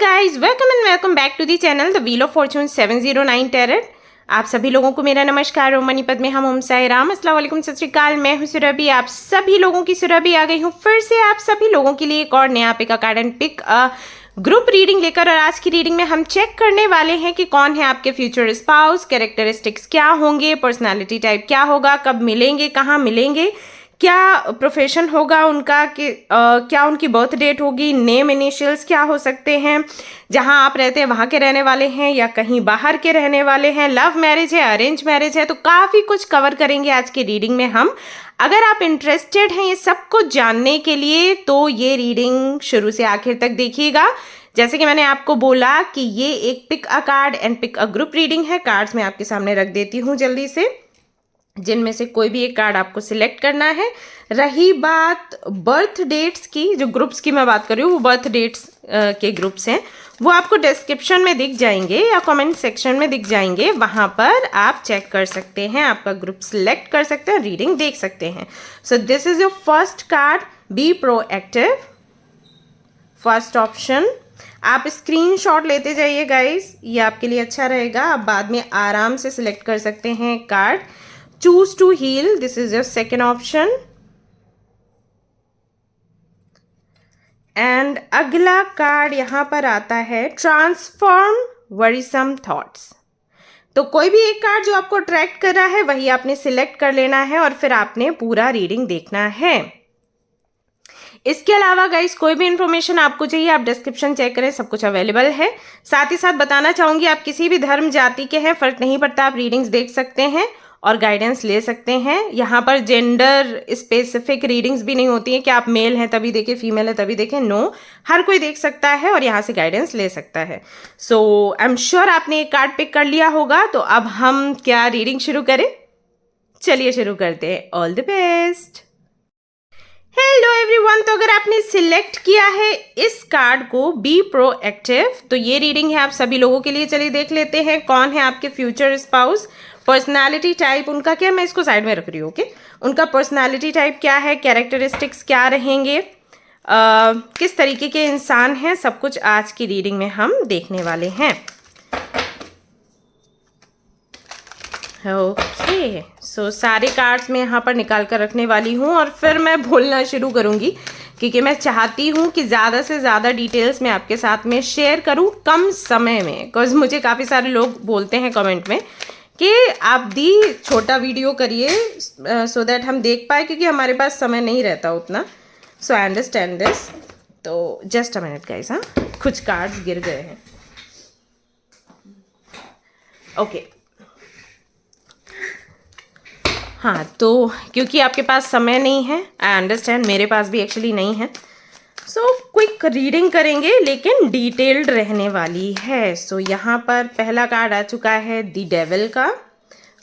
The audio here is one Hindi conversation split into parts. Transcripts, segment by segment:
Guys, welcome and welcome back to the channel the wheel of fortune 709 tarot. आप सभी लोगों को मेरा नमस्कार। ओम मणिपत में हम ओम साई राम, अस्सलाम वालेकुम, सत श्री अकाल। मैं हूं सुरभि, आप सभी लोगों की सुरभि आ गई हूं फिर से आप सभी लोगों के लिए एक और नया pick card and pick group reading लेकर। और आज की रीडिंग में हम चेक करने वाले हैं कि कौन है आपके फ्यूचर स्पाउस, कैरेक्टरिस्टिक्स क्या होंगे, पर्सनैलिटी टाइप क्या होगा, कब मिलेंगे, कहाँ मिलेंगे, क्या प्रोफेशन होगा उनका, कि क्या उनकी बर्थ डेट होगी, नेम इनिशियल्स क्या हो सकते हैं, जहां आप रहते हैं वहां के रहने वाले हैं या कहीं बाहर के रहने वाले हैं, लव मैरिज है, अरेंज मैरिज है। तो काफ़ी कुछ कवर करेंगे आज की रीडिंग में हम। अगर आप इंटरेस्टेड हैं ये सब कुछ जानने के लिए तो ये रीडिंग शुरू से आखिर तक देखिएगा। जैसे कि मैंने आपको बोला कि ये एक pick a card and pick a group reading है। कार्ड्स मैं आपके सामने रख देती हूँ जल्दी से, जिनमें से कोई भी एक कार्ड आपको सिलेक्ट करना है। रही बात बर्थ डेट्स की, जो ग्रुप्स की मैं बात कर रही हूँ वो बर्थ डेट्स के ग्रुप्स हैं, वो आपको डिस्क्रिप्शन में दिख जाएंगे या कमेंट सेक्शन में दिख जाएंगे। वहाँ पर आप चेक कर सकते हैं, आपका ग्रुप सिलेक्ट कर सकते हैं, रीडिंग देख सकते हैं। So this is your first card, be proactive. First option, आप स्क्रीनशॉट लेते जाइए गाइस, ये आपके लिए अच्छा रहेगा। आप बाद में आराम से सिलेक्ट कर सकते हैं card. Choose to heal, this is your second option. And अगला कार्ड यहां पर आता है ट्रांसफॉर्म वरीसम थॉट्स। तो कोई भी एक कार्ड जो आपको अट्रैक्ट कर रहा है वही आपने सिलेक्ट कर लेना है और फिर आपने पूरा रीडिंग देखना है। इसके अलावा गाइस कोई भी इंफॉर्मेशन आपको चाहिए आप डिस्क्रिप्शन चेक करें, सब कुछ अवेलेबल है। साथ ही साथ बताना चाहूंगी, आप किसी भी धर्म जाति के हैं फर्क नहीं पड़ता, आप रीडिंग्स देख सकते हैं और गाइडेंस ले सकते हैं। यहाँ पर जेंडर स्पेसिफिक रीडिंग्स भी नहीं होती हैं कि आप मेल हैं तभी देखें, फीमेल है तभी देखें। नो, हर कोई देख सकता है और यहाँ से गाइडेंस ले सकता है। सो आई एम श्योर आपने एक कार्ड पिक कर लिया होगा। तो अब हम क्या रीडिंग शुरू करें? चलिए शुरू करते हैं। All the best. Hello everyone. तो अगर आपने सिलेक्ट किया है इस कार्ड को, बी प्रोएक्टिव, तो ये रीडिंग है आप सभी लोगों के लिए। चलिए देख लेते हैं कौन है आपके फ्यूचर स्पाउस, पर्सनालिटी टाइप उनका क्या है। मैं इसको साइड में रख रही हूँ, ओके। उनका पर्सनालिटी टाइप क्या है, कैरेक्टरिस्टिक्स क्या रहेंगे, किस तरीके के इंसान हैं, सब कुछ आज की रीडिंग में हम देखने वाले हैं। ओके, सो सारे कार्ड्स मैं यहाँ पर निकाल कर रखने वाली हूँ और फिर मैं बोलना शुरू करूँगी, क्योंकि मैं चाहती हूँ कि ज़्यादा से ज़्यादा डिटेल्स मैं आपके साथ में शेयर करूँ कम समय में। बिकॉज मुझे काफ़ी सारे लोग बोलते हैं कमेंट में कि आप दी छोटा वीडियो करिए सो दैट हम देख पाए, क्योंकि हमारे पास समय नहीं रहता उतना। सो आई अंडरस्टैंड दिस। तो जस्ट अ मिनट गाइस, हाँ कुछ कार्ड्स गिर गए हैं। ओके हाँ, तो क्योंकि आपके पास समय नहीं है, आई अंडरस्टैंड, मेरे पास भी एक्चुअली नहीं है। सो क्विक रीडिंग करेंगे लेकिन डिटेल्ड रहने वाली है। सो यहाँ पर पहला कार्ड आ चुका है द डेविल का,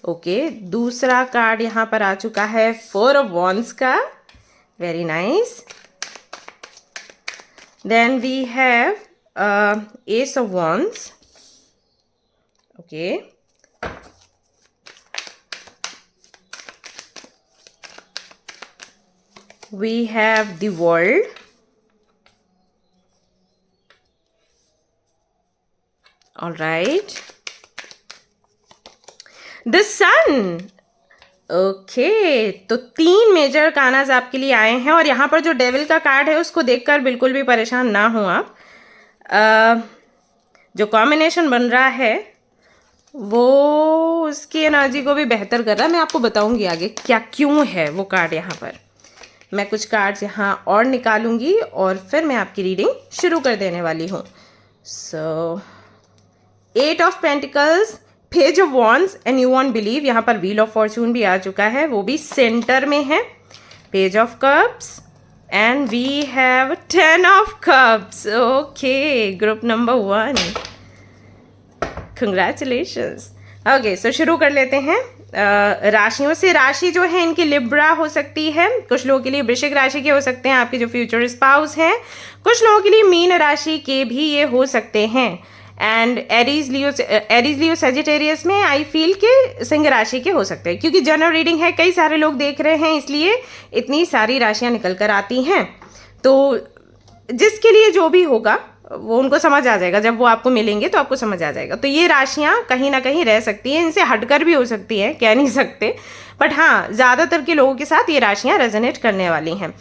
ओके। दूसरा कार्ड यहाँ पर आ चुका है 4 ऑफ वॉन्ड्स का, very nice. Then we have ace of wands, okay. We have the world, all right, the sun, okay. तो 3 मेजर कानाज आपके लिए आए हैं और यहाँ पर जो डेविल का कार्ड है उसको देखकर बिल्कुल भी परेशान ना हो आप। जो कॉम्बिनेशन बन रहा है वो उसकी एनर्जी को भी बेहतर कर रहा है। मैं आपको बताऊंगी आगे क्या क्यों है वो कार्ड। यहाँ पर मैं कुछ कार्ड्स यहाँ और निकालूंगी और फिर मैं आपकी रीडिंग शुरू कर देने वाली हूँ। सो 8 of pentacles, page of wands and you won't believe, यहाँ पर व्हील ऑफ फॉर्चून भी आ चुका है, वो भी सेंटर में है। Page of cups and we have 10 of cups, okay. Group number 1, congratulations. Okay, so शुरू कर लेते हैं राशियों से। राशि जो है इनकी लिब्रा हो सकती है, कुछ लोगों के लिए वृश्चिक राशि के हो सकते हैं आपके जो फ्यूचर स्पाउस हैं, कुछ लोगों के लिए मीन राशि के भी ये हो सकते हैं। एंड एरीज लियो सेजिटेरियस में आई फील के सिंह राशि के हो सकते हैं, क्योंकि जनरल रीडिंग है, कई सारे लोग देख रहे हैं, इसलिए इतनी सारी राशियां निकल कर आती हैं। तो जिसके लिए जो भी होगा वो उनको समझ आ जाएगा, जब वो आपको मिलेंगे तो आपको समझ आ जाएगा। तो ये राशियाँ कहीं ना कहीं रह सकती हैं, इनसे हटकर भी हो सकती हैं, कह नहीं सकते, बट हाँ ज़्यादातर के लोगों के साथ ये राशियाँ रेजोनेट करने वाली हैं।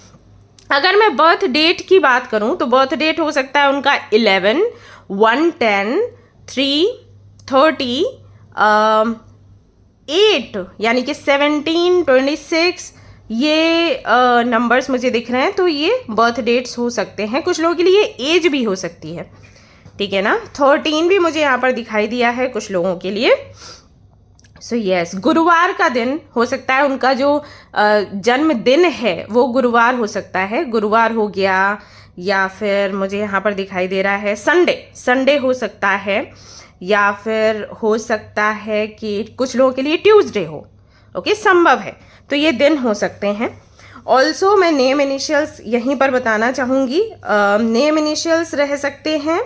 अगर मैं बर्थ डेट की बात करूं तो बर्थ डेट हो सकता है उनका 11, 1, 10, 3, 30, 8, यानी कि 17, 26, ये नंबर्स मुझे दिख रहे हैं। तो ये बर्थ डेट्स हो सकते हैं। कुछ लोगों के लिए एज भी हो सकती है, ठीक है ना। 13 भी मुझे यहाँ पर दिखाई दिया है कुछ लोगों के लिए। सो यस, गुरुवार का दिन हो सकता है, उनका जो जन्मदिन है वो गुरुवार हो सकता है, गुरुवार हो गया, या फिर मुझे यहाँ पर दिखाई दे रहा है संडे हो सकता है, या फिर हो सकता है कि कुछ लोगों के लिए ट्यूसडे हो। ओके, संभव है। तो ये दिन हो सकते हैं। ऑल्सो मैं नेम इनिशियल्स यहीं पर बताना चाहूँगी। नेम इनिशियल्स रह सकते हैं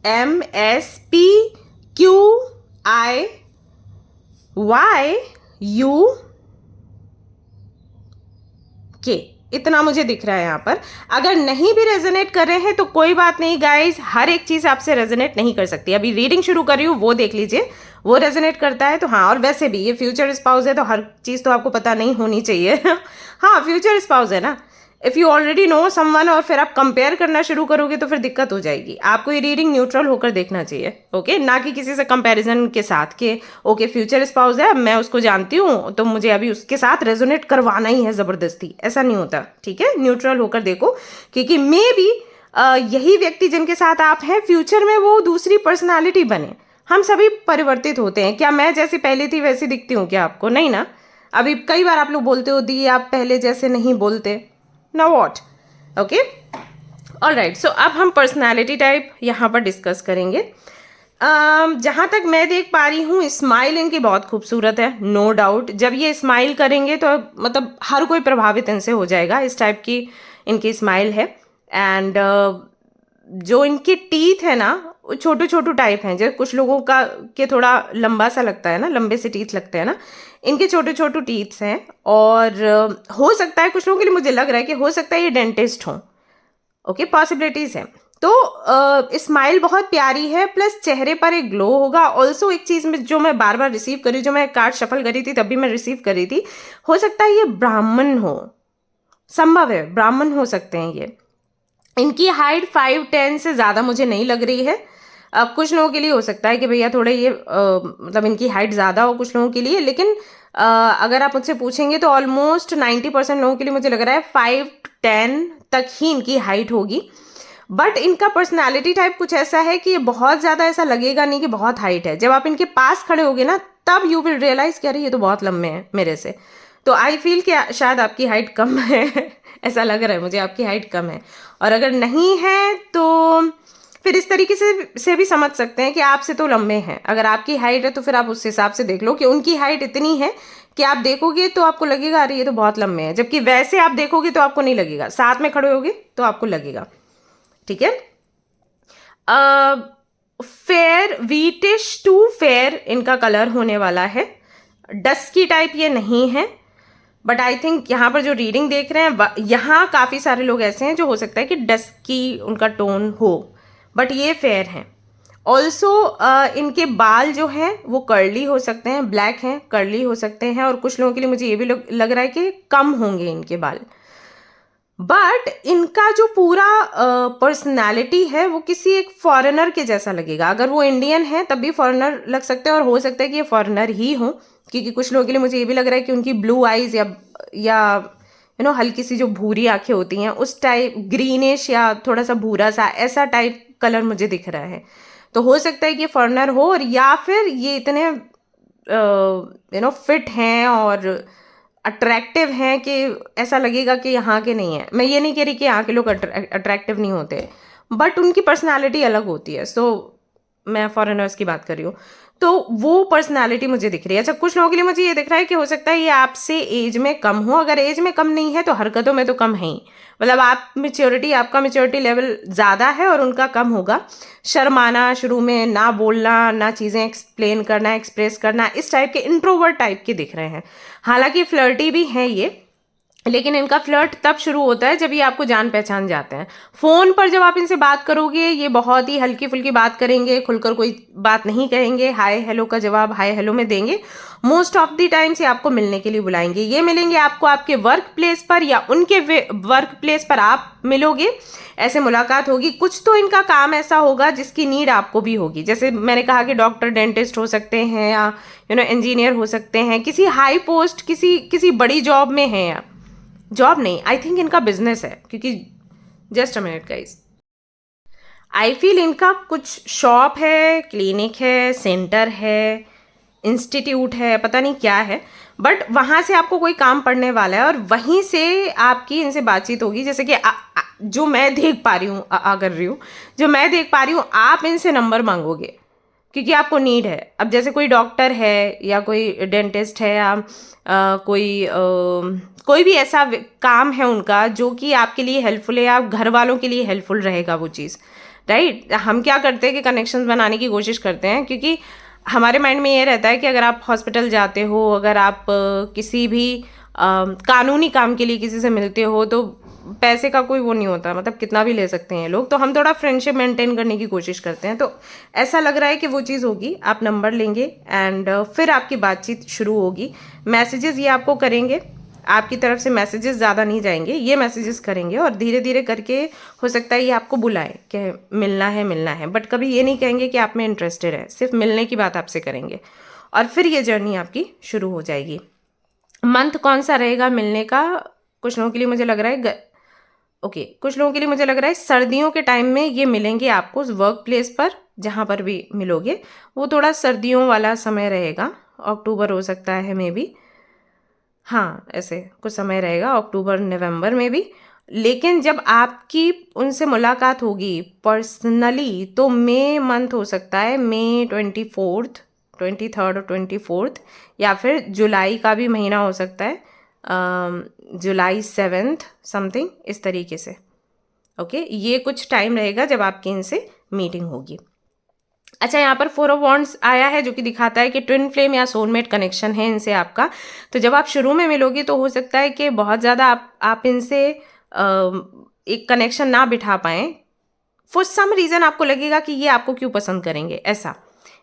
RMSPQIYUK, इतना मुझे दिख रहा है यहाँ पर। अगर नहीं भी रेजोनेट कर रहे हैं तो कोई बात नहीं गाइस, हर एक चीज़ आपसे रेजोनेट नहीं कर सकती। अभी रीडिंग शुरू कर रही हूँ, वो देख लीजिए, वो रेजोनेट करता है तो हाँ। और वैसे भी ये फ्यूचर स्पाउस है तो हर चीज़ तो आपको पता नहीं होनी चाहिए। हाँ, फ्यूचर स्पाउस है ना, if you already know someone और फिर आप कंपेयर करना शुरू करोगे तो फिर दिक्कत हो जाएगी। आपको ये रीडिंग न्यूट्रल होकर देखना चाहिए, ओके, ना कि किसी से कंपैरिजन के साथ कि ओके फ्यूचर स्पाउस है, मैं उसको जानती हूँ तो मुझे अभी उसके साथ रेजोनेट करवाना ही है ज़बरदस्ती, ऐसा नहीं होता, ठीक है। न्यूट्रल होकर देखो, क्योंकि मे बी यही व्यक्ति जिनके साथ आप हैं फ्यूचर में वो दूसरी पर्सनैलिटी बने। हम सभी परिवर्तित होते हैं। क्या मैं जैसी पहले थी वैसी दिखती हूँ क्या आपको? नहीं ना। अभी कई बार आप लोग बोलते हो दी आप पहले जैसे नहीं बोलते ना, वॉट, ओके, ऑलराइट। सो अब हम पर्सनालिटी टाइप यहाँ पर डिस्कस करेंगे। जहाँ तक मैं देख पा रही हूँ स्माइल इनकी बहुत खूबसूरत है, नो डाउट। जब ये स्माइल करेंगे तो मतलब हर कोई प्रभावित इनसे हो जाएगा, इस टाइप की इनकी स्माइल है। एंड जो इनके टीथ है ना वो छोटू छोटू टाइप हैं, जो कुछ लोगों का के थोड़ा लंबा सा लगता है ना, लंबे से टीथ लगते हैं ना, इनके छोटे छोटे टीथ्स हैं। और हो सकता है कुछ लोगों के लिए मुझे लग रहा है कि हो सकता है ये डेंटिस्ट हों, ओके, पॉसिबिलिटीज हैं। तो स्माइल बहुत प्यारी है, प्लस चेहरे पर एक ग्लो होगा। ऑल्सो एक चीज़ में जो मैं बार बार रिसीव करी, जो मैं कार्ड शफल करी थी तब भी मैं रिसीव करी थी, हो सकता है ये ब्राह्मण हो, संभव है ब्राह्मण हो सकते हैं ये। इनकी हाइट 5'10" से ज़्यादा मुझे नहीं लग रही है। अब कुछ लोगों के लिए हो सकता है कि भैया थोड़े ये मतलब इनकी हाइट ज़्यादा हो कुछ लोगों के लिए, लेकिन अगर आप मुझसे पूछेंगे तो ऑलमोस्ट 90% लोगों के लिए मुझे लग रहा है 5'10" तक ही इनकी हाइट होगी। बट इनका पर्सनालिटी टाइप कुछ ऐसा है कि ये बहुत ज़्यादा ऐसा लगेगा नहीं कि बहुत हाइट है। जब आप इनके पास खड़े होगे ना तब यू विल रियलाइज़ कि अरे ये तो बहुत लंबे हैं मेरे से। तो आई फील कि शायद आपकी हाइट कम है। ऐसा लग रहा है मुझे आपकी हाइट कम है। और अगर नहीं है तो फिर इस तरीके से भी समझ सकते हैं कि आपसे तो लंबे हैं। अगर आपकी हाइट है तो फिर आप उस हिसाब से देख लो कि उनकी हाइट इतनी है कि आप देखोगे तो आपको लगेगा अरे ये तो बहुत लंबे हैं, जबकि वैसे आप देखोगे तो आपको नहीं लगेगा, साथ में खड़े होगे तो आपको लगेगा, ठीक है। फेयर, वीटिश टू फेयर इनका कलर होने वाला है। डस्की टाइप ये नहीं है, बट आई थिंक यहाँ पर जो रीडिंग देख रहे हैं यहाँ काफ़ी सारे लोग ऐसे हैं जो हो सकता है कि डस्की उनका टोन हो, बट ये फेयर हैं। ऑल्सो इनके बाल जो हैं वो कर्ली हो सकते हैं, ब्लैक हैं, कर्ली हो सकते हैं। और कुछ लोगों के लिए मुझे ये भी लग रहा है कि कम होंगे इनके बाल। बट इनका जो पूरा पर्सनालिटी है वो किसी एक फॉरेनर के जैसा लगेगा। अगर वो इंडियन है तब भी फॉरेनर लग सकते हैं, और हो सकता है कि ये फॉरेनर ही हो, क्योंकि कुछ लोगों के लिए मुझे ये भी लग रहा है कि उनकी ब्लू आइज या हल्की सी जो भूरी आंखें होती हैं उस टाइप, ग्रीनिश या थोड़ा सा भूरा सा ऐसा टाइप कलर मुझे दिख रहा है। तो हो सकता है कि ये फॉरेनर हो, और या फिर ये इतने फिट हैं और अट्रैक्टिव हैं कि ऐसा लगेगा कि यहाँ के नहीं है। मैं ये नहीं कह रही कि यहाँ के लोग अट्रैक्टिव नहीं होते, बट उनकी पर्सनालिटी अलग होती है। सो मैं फॉरेनर्स की बात कर रही हूँ, तो वो पर्सनालिटी मुझे दिख रही है। अच्छा, कुछ लोगों के लिए मुझे ये दिख रहा है कि हो सकता है ये आपसे एज में कम हो। अगर एज में कम नहीं है तो हरकतों में तो कम है ही, मतलब आपका मेच्योरिटी लेवल ज़्यादा है और उनका कम होगा। शर्माना, शुरू में ना बोलना, ना चीज़ें एक्सप्लेन करना, एक्सप्रेस करना, इस टाइप के इंट्रोवर्ट टाइप के दिख रहे हैं। हालांकि फ्लर्टी भी हैं ये, लेकिन इनका फ्लर्ट तब शुरू होता है जब ये आपको जान पहचान जाते हैं। फ़ोन पर जब आप इनसे बात करोगे, ये बहुत ही हल्की फुल्की बात करेंगे, खुलकर कोई बात नहीं कहेंगे, हाय हेलो का जवाब हाय हेलो में देंगे। मोस्ट ऑफ द टाइम्स ये आपको मिलने के लिए बुलाएंगे। ये मिलेंगे आपको आपके वर्क प्लेस पर या उनके वर्क प्लेस पर आप मिलोगे, ऐसे मुलाकात होगी। कुछ तो इनका काम ऐसा होगा जिसकी नीड आपको भी होगी। जैसे मैंने कहा कि डॉक्टर डेंटिस्ट हो सकते हैं, या इंजीनियर हो सकते हैं, किसी हाई पोस्ट, किसी बड़ी जॉब में हैं, या जॉब नहीं, आई थिंक इनका बिजनेस है, क्योंकि just a minute guys, I feel इनका कुछ शॉप है, क्लिनिक है, सेंटर है, इंस्टीट्यूट है, पता नहीं क्या है, बट वहाँ से आपको कोई काम पड़ने वाला है और वहीं से आपकी इनसे बातचीत होगी। जैसे कि जो मैं देख पा रही हूँ, कर रही हूँ, जो मैं देख पा रही हूँ, आप इनसे नंबर मांगोगे क्योंकि आपको नीड है। अब जैसे कोई डॉक्टर है या कोई डेंटिस्ट है, या कोई भी ऐसा काम है उनका जो कि आपके लिए हेल्पफुल है या घर वालों के लिए हेल्पफुल रहेगा वो चीज़, राइट। हम क्या करते हैं कि कनेक्शंस बनाने की कोशिश करते हैं, क्योंकि हमारे माइंड में ये रहता है कि अगर आप हॉस्पिटल जाते हो, अगर आप किसी भी कानूनी काम के लिए किसी से मिलते हो, तो पैसे का कोई वो नहीं होता, मतलब कितना भी ले सकते हैं लोग। तो हम थोड़ा फ्रेंडशिप मेंटेन करने की कोशिश करते हैं। तो ऐसा लग रहा है कि वो चीज़ होगी, आप नंबर लेंगे एंड फिर आपकी बातचीत शुरू होगी। मैसेजेस ये आपको करेंगे, आपकी तरफ से मैसेजेस ज़्यादा नहीं जाएंगे, ये मैसेजेस करेंगे और धीरे धीरे करके हो सकता है ये आपको बुलाएं कि मिलना है, बट कभी ये नहीं कहेंगे कि आप में इंटरेस्टेड है, सिर्फ मिलने की बात आपसे करेंगे और फिर ये जर्नी आपकी शुरू हो जाएगी। मंथ कौन सा रहेगा मिलने का? कुछ लोगों के लिए मुझे लग रहा है कुछ लोगों के लिए मुझे लग रहा है सर्दियों के टाइम में ये मिलेंगे आपको उस वर्क प्लेस पर जहाँ पर भी मिलोगे। वो थोड़ा सर्दियों वाला समय रहेगा, अक्टूबर हो सकता है मे बी, हाँ ऐसे कुछ समय रहेगा, अक्टूबर नवंबर में भी। लेकिन जब आपकी उनसे मुलाकात होगी पर्सनली तो मई मंथ हो सकता है, मई 24th 23rd और 24th, या फिर जुलाई का भी महीना हो सकता है, जुलाई 7th समथिंग, इस तरीके से। ओके, ये कुछ टाइम रहेगा जब आपकी इनसे मीटिंग होगी। अच्छा, यहाँ पर 4 ऑफ वॉन्ड्स आया है जो कि दिखाता है कि ट्विन फ्लेम या सोलमेट कनेक्शन है इनसे आपका। तो जब आप शुरू में मिलोगे तो हो सकता है कि बहुत ज़्यादा आप इनसे एक कनेक्शन ना बिठा पाएँ। फॉर सम रीज़न आपको लगेगा कि ये आपको क्यों पसंद करेंगे, ऐसा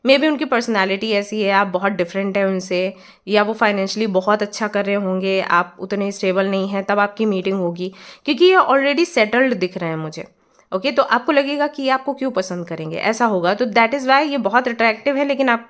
मे बी उनकी पर्सनालिटी ऐसी है, आप बहुत डिफरेंट है उनसे, या वो फाइनेंशियली बहुत अच्छा कर रहे होंगे, आप उतने स्टेबल नहीं हैं, तब आपकी मीटिंग होगी, क्योंकि ये ऑलरेडी सेटल्ड दिख रहे हैं मुझे। ओके, तो आपको लगेगा कि ये आपको क्यों पसंद करेंगे, ऐसा होगा। तो दैट इज़ वाई ये बहुत अट्रैक्टिव है, लेकिन आप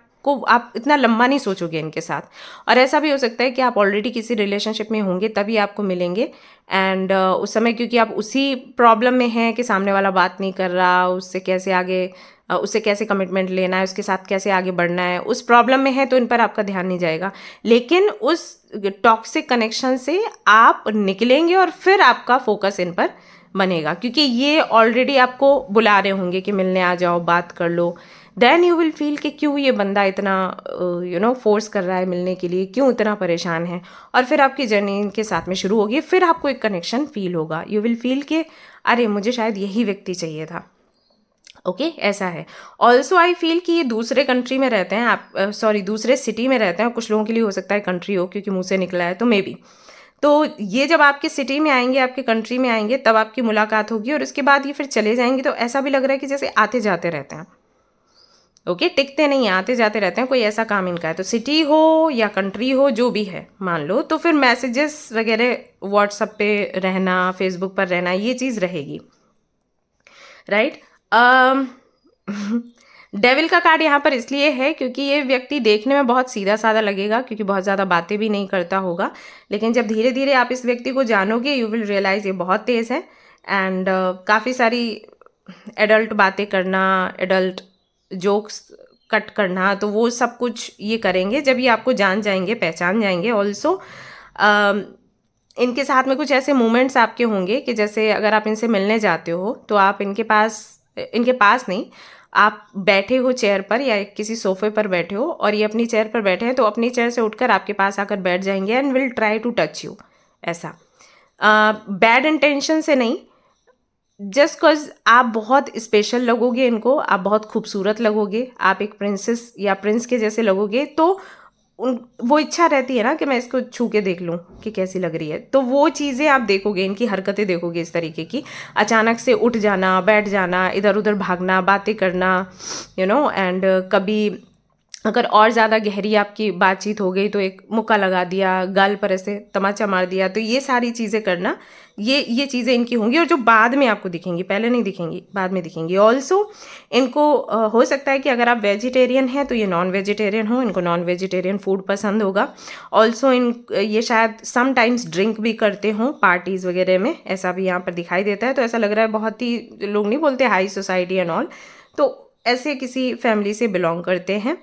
इतना लंबा नहीं सोचोगे इनके साथ। और ऐसा भी हो सकता है कि आप ऑलरेडी किसी रिलेशनशिप में होंगे तभी आपको मिलेंगे, एंड उस समय क्योंकि आप उसी प्रॉब्लम में हैं कि सामने वाला बात नहीं कर रहा, उससे कैसे कमिटमेंट लेना है, उसके साथ कैसे आगे बढ़ना है, उस प्रॉब्लम में है, तो इन पर आपका ध्यान नहीं जाएगा। लेकिन उस टॉक्सिक कनेक्शन से आप निकलेंगे और फिर आपका फोकस इन पर बनेगा, क्योंकि ये ऑलरेडी आपको बुला रहे होंगे कि मिलने आ जाओ, बात कर लो। देन यू विल फील कि क्यों ये बंदा इतना फोर्स कर रहा है मिलने के लिए, क्यों इतना परेशान है, और फिर आपकी जर्नी इनके साथ में शुरू होगी। फिर आपको एक कनेक्शन फील होगा, यू विल फील कि अरे मुझे शायद यही व्यक्ति चाहिए था। ओके, ऐसा है। ऑल्सो आई फील कि ये दूसरे कंट्री में रहते हैं, आप दूसरे सिटी में रहते हैं। कुछ लोगों के लिए हो सकता है कंट्री हो, क्योंकि मुंह से निकला है, तो मे बी। तो ये जब आपके सिटी में आएंगे, आपके कंट्री में आएंगे, तब आपकी मुलाकात होगी और उसके बाद ये फिर चले जाएंगे। तो ऐसा भी लग रहा है कि जैसे आते जाते रहते हैं। ओके, टिकते नहीं, आते जाते रहते हैं, कोई ऐसा काम इनका है। तो सिटी हो या कंट्री हो, जो भी है मान लो, तो फिर मैसेजेस वगैरह व्हाट्सएप पे रहना, फेसबुक पर रहना, ये चीज़ रहेगी, राइट। डेविल का कार्ड यहाँ पर इसलिए है क्योंकि ये व्यक्ति देखने में बहुत सीधा साधा लगेगा, क्योंकि बहुत ज़्यादा बातें भी नहीं करता होगा, लेकिन जब धीरे धीरे आप इस व्यक्ति को जानोगे, यू विल रियलाइज़ ये बहुत तेज़ है, एंड काफ़ी सारी एडल्ट बातें करना, एडल्ट जोक्स कट करना, तो वो सब कुछ ये करेंगे जब ये आपको जान जाएंगे, पहचान जाएंगे। ऑल्सो इनके साथ में कुछ ऐसे मोमेंट्स आपके होंगे कि जैसे अगर आप इनसे मिलने जाते हो तो आप इनके पास नहीं, आप बैठे हो चेयर पर या किसी सोफे पर बैठे हो और ये अपनी चेयर पर बैठे हैं, तो अपनी चेयर से उठकर आपके पास आकर बैठ जाएंगे and will try to touch you. ऐसा बैड इंटेंशन से नहीं, जस्ट बिकॉज आप बहुत स्पेशल लगोगे इनको, आप बहुत खूबसूरत लगोगे, आप एक प्रिंसेस या प्रिंस के जैसे लगोगे, तो वो इच्छा रहती है ना कि मैं इसको छू के देख लूँ कि कैसी लग रही है। तो वो चीज़ें आप देखोगे, इनकी हरकतें देखोगे इस तरीके की, अचानक से उठ जाना, बैठ जाना, इधर उधर भागना, बातें करना, एंड कभी अगर और ज़्यादा गहरी आपकी बातचीत हो गई तो एक मुक्का लगा दिया, गाल पर ऐसे तमाचा मार दिया। तो ये सारी चीज़ें करना, ये चीज़ें इनकी होंगी, और जो बाद में आपको दिखेंगी, पहले नहीं दिखेंगी, बाद में दिखेंगी। ऑल्सो इनको हो सकता है कि अगर आप वेजिटेरियन हैं तो ये नॉन वेजिटेरियन हो, इनको नॉन वेजिटेरियन फूड पसंद होगा। ऑल्सो ये शायद समटाइम्स ड्रिंक भी करते हों पार्टीज़ वगैरह में, ऐसा भी यहाँ पर दिखाई देता है। तो ऐसा लग रहा है बहुत ही, लोग नहीं बोलते हाई सोसाइटी एंड ऑल, तो ऐसे किसी फैमिली से बिलोंग करते हैं।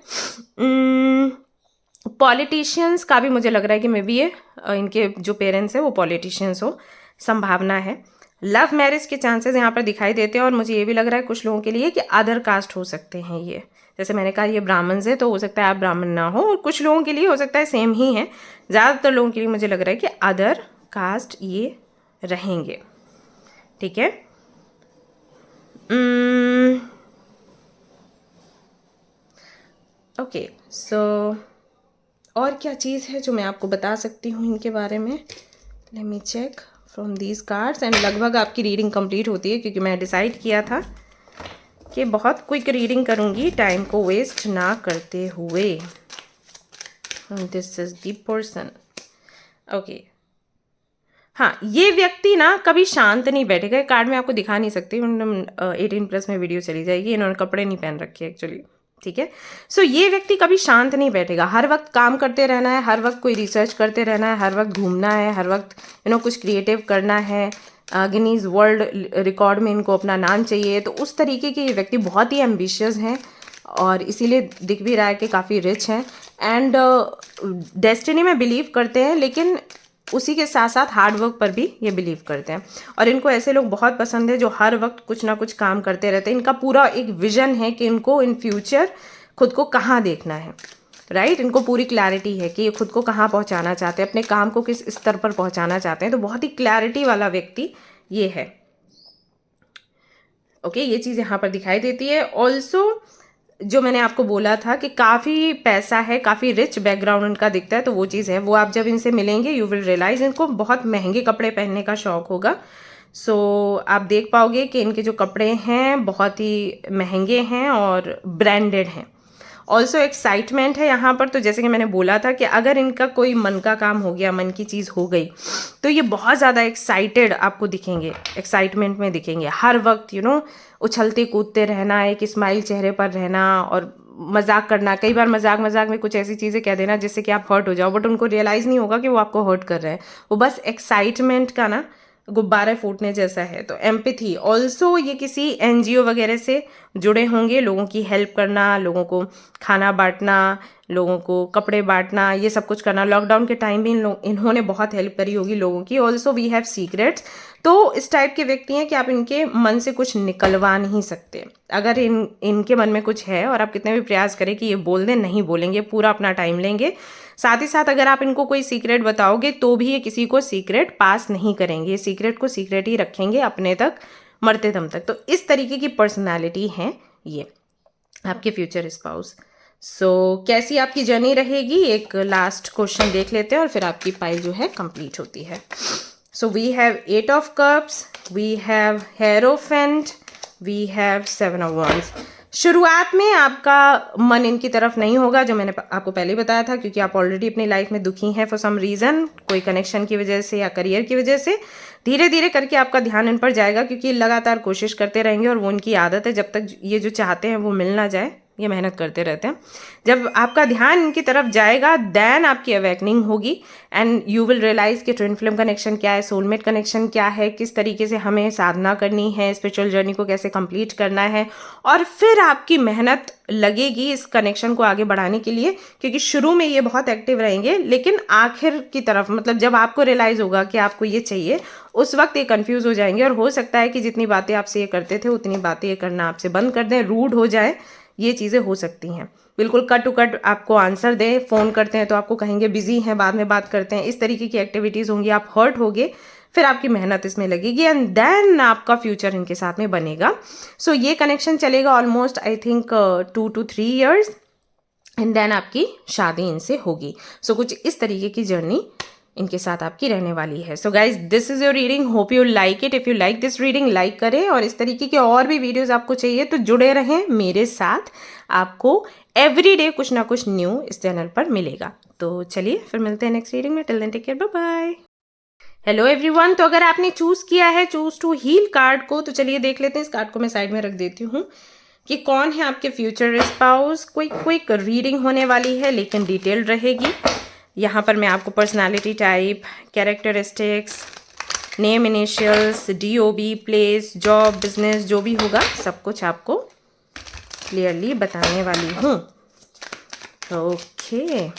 पॉलिटिशियंस का भी मुझे लग रहा है कि मे बी ये इनके जो पेरेंट्स हैं वो पॉलिटिशियंस हो, संभावना है। लव मैरिज के चांसेस यहाँ पर दिखाई देते हैं, और मुझे ये भी लग रहा है कुछ लोगों के लिए कि अदर कास्ट हो सकते हैं ये। जैसे मैंने कहा ये ब्राह्मण है, तो हो सकता है आप ब्राह्मण ना हो, और कुछ लोगों के लिए हो सकता है सेम ही है। ज़्यादातर लोगों के लिए मुझे लग रहा है कि अदर कास्ट ये रहेंगे। ठीक है। ओके, सो और क्या चीज़ है जो मैं आपको बता सकती हूँ इनके बारे में? Let me check from these cards, and लगभग आपकी रीडिंग कंप्लीट होती है, क्योंकि मैं डिसाइड किया था कि बहुत क्विक रीडिंग करूँगी, टाइम को वेस्ट ना करते हुए। This is the person. Okay, हाँ, ये व्यक्ति ना कभी शांत नहीं बैठेगा। कार्ड में आपको दिखा नहीं सकती, 18+ में वीडियो चली जाएगी। इन्होंने कपड़े नहीं पहन रखे एक्चुअली। ठीक है। सो ये व्यक्ति कभी शांत नहीं बैठेगा, हर वक्त काम करते रहना है, हर वक्त कोई रिसर्च करते रहना है, हर वक्त घूमना है, हर वक्त कुछ क्रिएटिव करना है। गिनीज वर्ल्ड रिकॉर्ड में इनको अपना नाम चाहिए। तो उस तरीके के ये व्यक्ति बहुत ही एम्बिशियस हैं, और इसीलिए दिख भी रहा है कि काफ़ी रिच हैं, एंड डेस्टिनी में बिलीव करते हैं, लेकिन उसी के साथ साथ हार्ड वर्क पर भी ये बिलीव करते हैं। और इनको ऐसे लोग बहुत पसंद है जो हर वक्त कुछ ना कुछ काम करते रहते हैं। इनका पूरा एक विजन है कि इनको इन फ्यूचर खुद को कहाँ देखना है, राइट। इनको पूरी क्लैरिटी है कि ये खुद को कहाँ पहुँचाना चाहते हैं, अपने काम को किस स्तर पर पहुँचाना चाहते हैं। तो बहुत ही क्लैरिटी वाला व्यक्ति ये है। ओके, ये चीज़ यहाँ पर दिखाई देती है। ऑल्सो जो मैंने आपको बोला था कि काफ़ी पैसा है, काफ़ी रिच बैकग्राउंड इनका दिखता है, तो वो चीज़ है। वो आप जब इनसे मिलेंगे यू विल रियलाइज इनको बहुत महंगे कपड़े पहनने का शौक होगा। सो आप देख पाओगे कि इनके जो कपड़े हैं बहुत ही महंगे हैं और ब्रांडेड हैं। ऑल्सो एक्साइटमेंट है यहाँ पर। तो जैसे कि मैंने बोला था कि अगर इनका कोई मन का काम हो गया, मन की चीज़ हो गई, तो ये बहुत ज़्यादा एक्साइटेड आपको दिखेंगे, एक्साइटमेंट में दिखेंगे हर वक्त। उछलते कूदते रहना, एक स्माइल चेहरे पर रहना, और मजाक करना। कई बार मजाक में कुछ ऐसी चीज़ें कह देना जिससे कि आप हर्ट हो जाओ, बट उनको रियलाइज़ नहीं होगा कि वो आपको हर्ट कर रहे हैं। वो बस एक्साइटमेंट का ना गुब्बारे फूटने जैसा है। तो एम्पैथी, ऑल्सो ये किसी एनजीओ वगैरह से जुड़े होंगे, लोगों की हेल्प करना, लोगों को खाना बांटना, लोगों को कपड़े बांटना, ये सब कुछ करना। लॉकडाउन के टाइम भी इन्होंने बहुत हेल्प करी होगी लोगों की। Also we have secrets. तो इस टाइप के व्यक्ति हैं कि आप इनके मन से कुछ निकलवा नहीं सकते। अगर इनके मन में कुछ है और आप कितने भी प्रयास करें कि ये बोल दें, नहीं बोलेंगे, पूरा अपना टाइम लेंगे। साथ ही साथ अगर आप इनको कोई सीक्रेट बताओगे तो भी ये किसी को सीक्रेट पास नहीं करेंगे, सीक्रेट को सीक्रेट ही रखेंगे अपने तक, मरते दम तक। तो इस तरीके की पर्सनालिटी है ये आपके फ्यूचर स्पाउस। सो कैसी आपकी जर्नी रहेगी, एक लास्ट क्वेश्चन देख लेते हैं और फिर आपकी पाइल जो है कंप्लीट होती है। So we have 8 of cups, we have hierophant, we have 7 of wands। शुरुआत में आपका मन इनकी तरफ नहीं होगा, जो मैंने आपको पहले बताया था, क्योंकि आप ऑलरेडी अपनी लाइफ में दुखी हैं फॉर सम रीज़न, कोई कनेक्शन की वजह से या करियर की वजह से। धीरे धीरे करके आपका ध्यान इन पर जाएगा, क्योंकि लगातार कोशिश करते रहेंगे, और वो इनकी आदत है, जब तक ये जो चाहते हैं वो मिल ना जाए ये मेहनत करते रहते हैं। जब आपका ध्यान इनकी तरफ जाएगा देन आपकी अवेकनिंग होगी, एंड यू विल रियलाइज कि ट्विन फ्लेम कनेक्शन क्या है, सोलमेट कनेक्शन क्या है, किस तरीके से हमें साधना करनी है, स्पिरिचुअल जर्नी को कैसे कंप्लीट करना है। और फिर आपकी मेहनत लगेगी इस कनेक्शन को आगे बढ़ाने के लिए, क्योंकि शुरू में ये बहुत एक्टिव रहेंगे, लेकिन आखिर की तरफ, मतलब जब आपको रियलाइज होगा कि आपको ये चाहिए, उस वक्त ये कंफ्यूज हो जाएंगे, और हो सकता है कि जितनी बातें आपसे ये करते थे उतनी बातें ये करना आपसे बंद कर दें, रूड हो जाए। ये चीज़ें हो सकती हैं, बिल्कुल कट टू कट आपको आंसर दें। फ़ोन करते हैं तो आपको कहेंगे बिजी हैं, बाद में बात करते हैं। इस तरीके की एक्टिविटीज़ होंगी, आप हर्ट होगे, फिर आपकी मेहनत इसमें लगेगी, एंड देन आपका फ्यूचर इनके साथ में बनेगा। सो ये कनेक्शन चलेगा almost I think 2 to 3 years। And then आपकी शादी इनसे होगी। सो कुछ इस तरीके की जर्नी इनके साथ आपकी रहने वाली है। So guys this is your reading, hope you like it. If you like this reading like करें, और इस तरीके के और भी वीडियोज़ आपको चाहिए तो जुड़े रहें मेरे साथ। आपको एवरी डे कुछ ना कुछ न्यू इस चैनल पर मिलेगा। तो चलिए फिर मिलते हैं नेक्स्ट रीडिंग में। Till then take care, bye bye. Hello everyone, तो अगर आपने चूज़ किया है चूज टू हील कार्ड को, तो चलिए देख लेते हैं। इस कार्ड को मैं साइड में रख देती हूँ कि कौन है आपके फ्यूचर स्पाउस। क्विक रीडिंग होने वाली है लेकिन डिटेल्ड रहेगी। यहाँ पर मैं आपको personality type, characteristics, name initials, DOB, place, job, business, जो भी होगा सब कुछ आपको क्लियरली बताने वाली हूँ। ओके,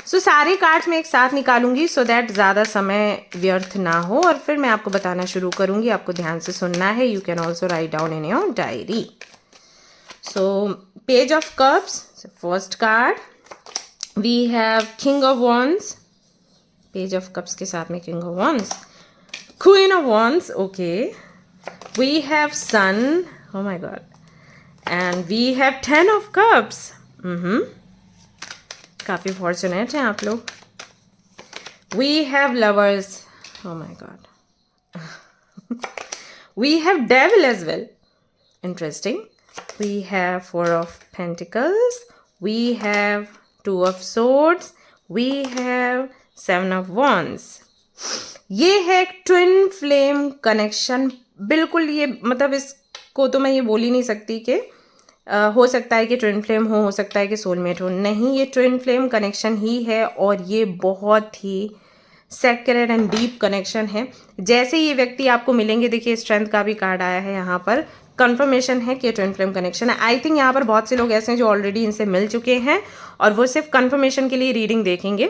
सो सारे कार्ड्स मैं एक साथ निकालूंगी सो दैट ज़्यादा समय व्यर्थ ना हो, और फिर मैं आपको बताना शुरू करूंगी। आपको ध्यान से सुनना है। You can also write down in your diary. So page of cups, first card we have king of wands. Page of cups के साथ में king of wands, queen of wands, okay, we have sun, oh my god, and we have 10 of cups. काफ़ी फॉर्चुनेट हैं आप लोग। We have lovers, oh my god, we have devil as well, interesting. We have 4 of pentacles, we have 2 of swords, we have 7 of wands. ये है एक ट्विन फ्लेम कनेक्शन। बिल्कुल, ये मतलब इसको तो मैं ये बोल ही नहीं सकती कि हो सकता है कि ट्विन फ्लेम हो सकता है कि सोलमेट हो। नहीं, ये ट्विन फ्लेम कनेक्शन ही है, और ये बहुत ही सेक्रेड एंड डीप कनेक्शन है। जैसे ये व्यक्ति आपको मिलेंगे, देखिए स्ट्रेंथ का भी कार्ड आया है यहाँ पर, कंफर्मेशन है कि ट्विन फ्लेम कनेक्शन है। आई थिंक यहाँ पर बहुत से लोग ऐसे हैं जो ऑलरेडी इनसे मिल चुके हैं और वो सिर्फ कंफर्मेशन के लिए रीडिंग देखेंगे,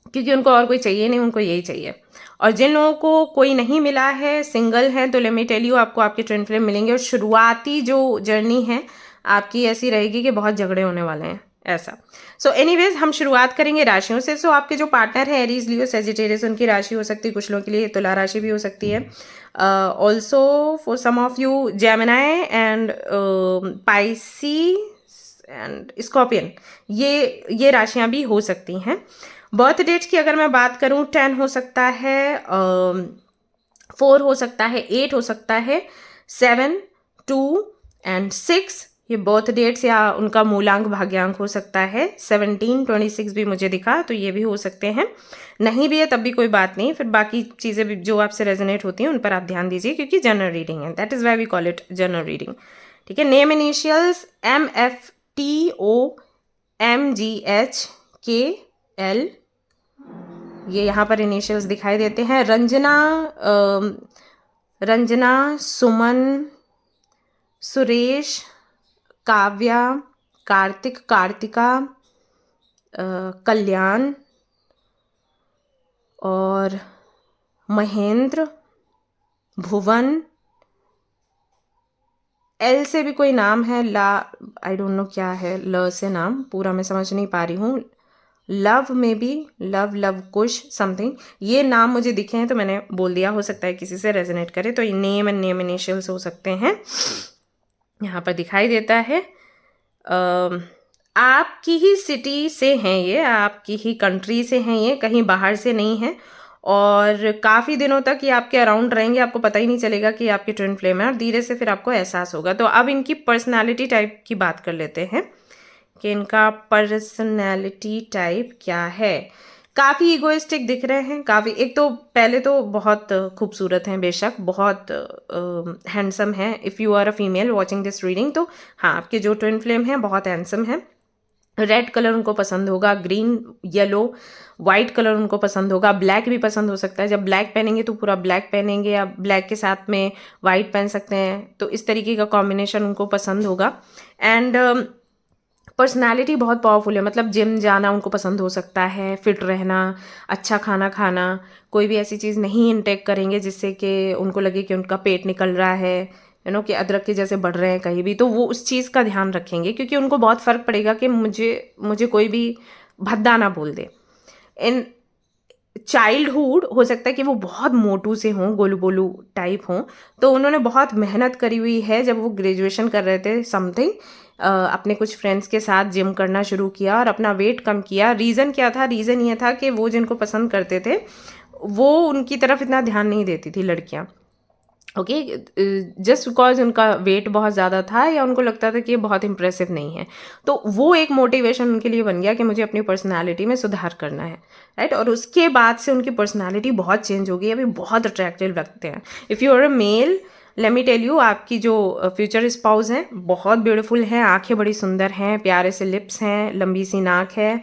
क्योंकि उनको और कोई चाहिए नहीं, उनको यही चाहिए। और जिन लोगों को कोई नहीं मिला है, सिंगल है, तो लेट मी टेल यू, आपको आपके ट्विन फ्लेम मिलेंगे। और शुरुआती जो जर्नी है आपकी ऐसी रहेगी कि बहुत झगड़े होने वाले हैं, ऐसा। सो एनीवेज, हम शुरुआत करेंगे राशियों से। सो आपके जो पार्टनर है एरीज, लियो, सेजिटेरियस, उनकी राशि हो सकती है कुछ लोगों के लिए तुला राशि भी हो सकती है। Also for some of you Gemini and Pisces and scorpion, ये राशियां भी हो सकती हैं। बर्थ डेट की अगर मैं बात करूं, 10 हो सकता है, 4 हो सकता है, 8 हो सकता है, 7, 2 एंड 6 ये बर्थ डेट्स या उनका मूलांक भाग्यांक हो सकता है। 17, 26 भी मुझे दिखा, तो ये भी हो सकते हैं। नहीं भी है तब भी कोई बात नहीं, फिर बाकी चीज़ें भी जो आपसे रेजोनेट होती हैं उन पर आप ध्यान दीजिए, क्योंकि जनरल रीडिंग है। That is why we call it general reading, ठीक है। नेम इनिशियल्स MFTOMGHKL, ये यहाँ पर इनिशियल्स दिखाई देते हैं। रंजना, सुमन, सुरेश, काव्या, कार्तिक, कार्तिका, कल्याण और महेंद्र, भुवन। एल से भी कोई नाम है, ला, आई डोंट नो क्या है ल से नाम, पूरा मैं समझ नहीं पा रही हूँ। लव में भी लव कुश समथिंग, ये नाम मुझे दिखे हैं तो मैंने बोल दिया, हो सकता है किसी से रेजोनेट करे। तो नेम एंड नेम इनिशियल्स हो सकते हैं, यहाँ पर दिखाई देता है। आपकी ही सिटी से हैं ये, आपकी ही कंट्री से हैं ये, कहीं बाहर से नहीं है, और काफ़ी दिनों तक ये आपके अराउंड रहेंगे, आपको पता ही नहीं चलेगा कि आपके ट्विन फ्लेम है, और धीरे से फिर आपको एहसास होगा। तो अब इनकी पर्सनालिटी टाइप की बात कर लेते हैं कि इनका पर्सनालिटी टाइप क्या है। काफ़ी इगोइस्टिक दिख रहे हैं, काफ़ी, एक तो पहले तो बहुत खूबसूरत हैं, बेशक बहुत हैंडसम हैं। If you are a female watching this reading, तो हाँ, आपके जो ट्विन फ्लेम हैं बहुत हैंडसम हैं। रेड कलर उनको पसंद होगा, ग्रीन, येलो, वाइट कलर उनको पसंद होगा, ब्लैक भी पसंद हो सकता है। जब ब्लैक पहनेंगे तो पूरा ब्लैक पहनेंगे, या ब्लैक के साथ में वाइट पहन सकते हैं, तो इस तरीके का कॉम्बिनेशन उनको पसंद होगा। एंड पर्सनालिटी बहुत पावरफुल है, मतलब जिम जाना उनको पसंद हो सकता है, फिट रहना, अच्छा खाना खाना, कोई भी ऐसी चीज़ नहीं इनटेक करेंगे जिससे कि उनको लगे कि उनका पेट निकल रहा है, कि अदरक के जैसे बढ़ रहे हैं कहीं भी, तो वो उस चीज़ का ध्यान रखेंगे, क्योंकि उनको बहुत फ़र्क पड़ेगा कि मुझे कोई भी भद्दा ना बोल दे। इन चाइल्डहुड हो सकता है कि वो बहुत मोटू से हों, गोलू बोलू टाइप हों, तो उन्होंने बहुत मेहनत करी हुई है जब वो ग्रेजुएशन कर रहे थे समथिंग, अपने कुछ फ्रेंड्स के साथ जिम करना शुरू किया और अपना वेट कम किया। रीज़न क्या था? रीज़न ये था कि वो जिनको पसंद करते थे वो उनकी तरफ इतना ध्यान नहीं देती थी लड़कियाँ। ओके, जस्ट बिकॉज उनका वेट बहुत ज़्यादा था या उनको लगता था कि ये बहुत इंप्रेसिव नहीं है, तो वो एक मोटिवेशन उनके लिए बन गया कि मुझे अपनी पर्सनालिटी में सुधार करना है, राइट। और उसके बाद से उनकी पर्सनालिटी बहुत चेंज हो गई, अभी बहुत अट्रैक्टिव लगते हैं। If you are a male, let me tell you, आपकी जो फ्यूचर स्पाउस हैं बहुत ब्यूटीफुल हैं, आंखें बड़ी सुंदर हैं, प्यारे से लिप्स हैं, लंबी सी नाक है,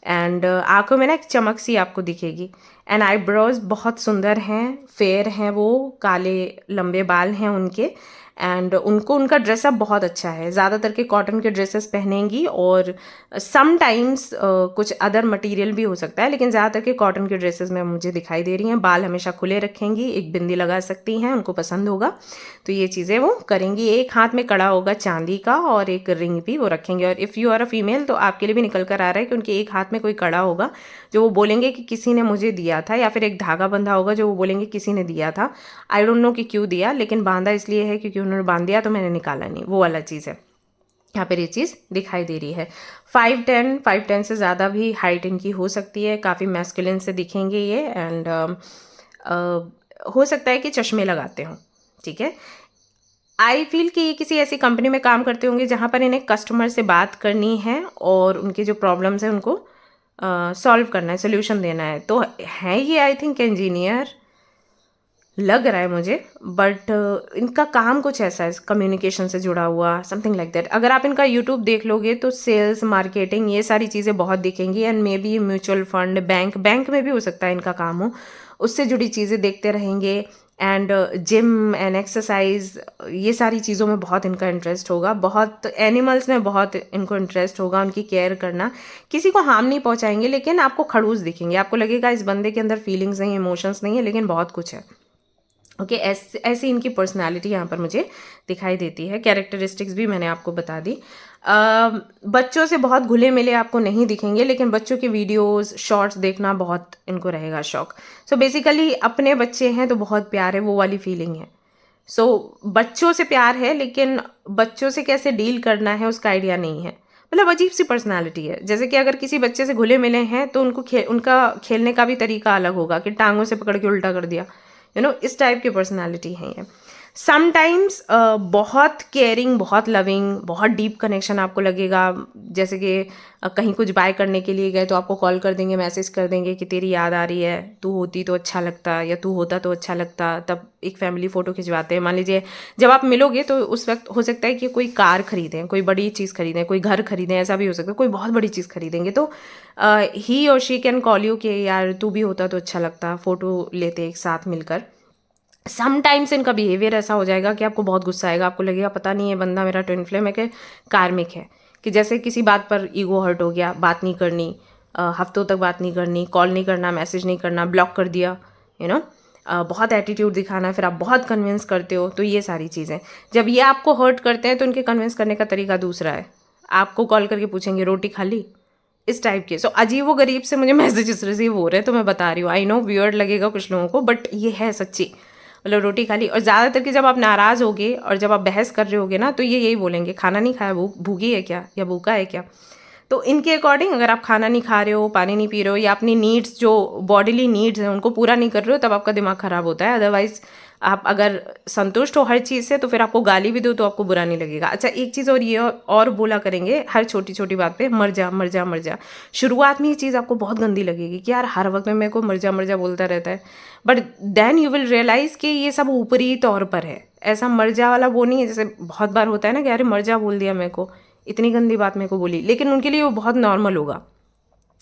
एंड आंखों में ना एक चमक सी आपको दिखेगी, एंड आईब्रोज बहुत सुंदर हैं, फेयर हैं, वो काले लंबे बाल हैं उनके, एंड उनको उनका ड्रेसअप बहुत अच्छा है, ज़्यादातर के कॉटन के ड्रेसेस पहनेंगी और समटाइम्स कुछ अदर मटेरियल भी हो सकता है, लेकिन ज़्यादातर के कॉटन के ड्रेसेस में मुझे दिखाई दे रही हैं। बाल हमेशा खुले रखेंगी, एक बिंदी लगा सकती हैं, उनको पसंद होगा तो ये चीज़ें वो करेंगी। एक हाथ में कड़ा होगा चांदी का और एक रिंग भी वो रखेंगे। और if you are a female तो आपके लिए भी निकल कर आ रहा है कि उनके एक हाथ में कोई कड़ा होगा जो वो बोलेंगे कि किसी ने मुझे दिया था, या फिर एक धागा बंधा होगा जो वो बोलेंगे किसी ने दिया था। आई डोंट नो कि क्यों दिया, लेकिन बांधा इसलिए है क्योंकि उन्होंने बांध दिया तो मैंने निकाला नहीं, वो वाला चीज़ है। यहाँ पर ये चीज़ दिखाई दे रही है। 5'10" से ज़्यादा भी हाइट इनकी हो सकती है, काफ़ी मैस्कुलिन से दिखेंगे ये, एंड हो सकता है कि चश्मे लगाते हों, ठीक है। आई फील कि ये किसी ऐसी कंपनी में काम करते होंगे जहाँ पर इन्हें कस्टमर से बात करनी है और उनके जो प्रॉब्लम्स हैं उनको सॉल्व करना है, सोल्यूशन देना है। तो है ये आई थिंक इंजीनियर लग रहा है मुझे, बट इनका काम कुछ ऐसा है कम्युनिकेशन से जुड़ा हुआ, समथिंग लाइक दैट। अगर आप इनका यूट्यूब देख लोगे तो सेल्स, मार्केटिंग, ये सारी चीज़ें बहुत दिखेंगी, and may be mutual fund, bank में भी हो सकता है इनका काम हो, उससे जुड़ी चीज़ें देखते रहेंगे। एंड जिम एंड एक्सरसाइज, ये सारी चीज़ों में बहुत इनका इंटरेस्ट होगा, बहुत एनिमल्स में बहुत इनको इंटरेस्ट होगा, उनकी केयर करना। किसी को हार्म नहीं पहुंचाएंगे, लेकिन आपको खड़ूस दिखेंगे, आपको लगेगा इस बंदे के अंदर फीलिंग्स नहीं, इमोशंस नहीं है, लेकिन बहुत कुछ है। ओके, ऐसी इनकी पर्सनालिटी यहाँ पर मुझे दिखाई देती है। कैरेक्टरिस्टिक्स भी मैंने आपको बता दी। बच्चों से बहुत घुले मिले आपको नहीं दिखेंगे, लेकिन बच्चों के वीडियोस, शॉर्ट्स देखना बहुत इनको रहेगा शौक। सो बेसिकली अपने बच्चे हैं तो बहुत प्यार है, वो वाली फीलिंग है। सो बच्चों से प्यार है, लेकिन बच्चों से कैसे डील करना है उसका आइडिया नहीं है। मतलब अजीब सी पर्सनालिटी है। जैसे कि अगर किसी बच्चे से घुले मिले हैं तो उनका खेलने का भी तरीका अलग होगा कि टांगों से पकड़ के उल्टा कर दिया, इस टाइप की पर्सनालिटी है ये। समटाइम्स बहुत केयरिंग, बहुत लविंग, बहुत डीप कनेक्शन आपको लगेगा। जैसे कि कहीं कुछ बाय करने के लिए गए तो आपको कॉल कर देंगे, मैसेज कर देंगे कि तेरी याद आ रही है, तू होती तो अच्छा लगता, या तू होता तो अच्छा लगता। तब एक फैमिली फ़ोटो खिंचवाते हैं। मान लीजिए जब आप मिलोगे तो उस वक्त हो सकता है कि कोई कार खरीदें, कोई बड़ी चीज़ खरीदें, कोई घर खरीदें, ऐसा भी हो सकता है, कोई बहुत बड़ी चीज़ खरीदेंगे तो ही और शी कैन कॉल यू कि यार तू भी होता तो अच्छा लगता, फ़ोटो लेते एक साथ मिलकर। समटाइम्स इनका बिहेवियर ऐसा हो जाएगा कि आपको बहुत गुस्सा आएगा, आपको लगेगा पता नहीं ये बंदा मेरा ट्विन फ्लेम है कि कार्मिक है। कि जैसे किसी बात पर ईगो हर्ट हो गया, बात नहीं करनी, हफ्तों तक बात नहीं करनी, कॉल नहीं करना, मैसेज नहीं करना, ब्लॉक कर दिया, बहुत एटीट्यूड दिखाना, फिर आप बहुत कन्विंस करते हो। तो ये सारी चीज़ें जब ये आपको हर्ट करते हैं तो इनके कन्विंस करने का तरीका दूसरा है। आपको कॉल करके पूछेंगे रोटी खा ली, इस टाइप के। सो अजीब व गरीब से मुझे मैसेजेस रिसीव हो रहे हैं तो मैं बता रही हूँ। आई नो वियर्ड लगेगा कुछ लोगों को, बट ये है सच्ची। मतलब रोटी खा ली। और ज़्यादातर कि जब आप नाराज़ होगे और जब आप बहस कर रहे होगे ना तो ये यही बोलेंगे, खाना नहीं खाया, भूखी है क्या या भूखा है क्या। तो इनके अकॉर्डिंग अगर आप खाना नहीं खा रहे हो, पानी नहीं पी रहे हो, या अपनी नीड्स जो बॉडीली नीड्स हैं उनको पूरा नहीं कर रहे हो, तब आपका दिमाग ख़राब होता है। अदरवाइज़ आप अगर संतुष्ट हो हर चीज़ से तो फिर आपको गाली भी दो तो आपको बुरा नहीं लगेगा। अच्छा, एक चीज़ और ये और बोला करेंगे हर छोटी छोटी बात पे, मर जा मर जा मर जा। शुरुआत में ये चीज़ आपको बहुत गंदी लगेगी कि यार हर वक्त में मेरे को मर जा बोलता रहता है, but then you will realise कि ये सब ऊपरी तौर पर है। ऐसा मर जा वाला वो नहीं है, जैसे बहुत बार होता है ना कि अरे मर जा बोल दिया मेरे को, इतनी गंदी बात मेरे को बोली, लेकिन उनके लिए वो बहुत नॉर्मल होगा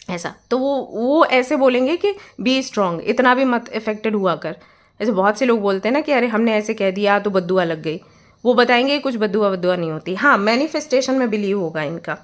ऐसा। तो वो ऐसे बोलेंगे कि बी स्ट्रांग, इतना भी मत इफेक्टेड हुआ कर। ऐसे बहुत से लोग बोलते हैं ना कि अरे हमने ऐसे कह दिया तो बद्दुआ लग गई। वो बताएंगे कुछ बद्दुआ नहीं होती। हाँ, मैनिफेस्टेशन में बिलीव होगा इनका।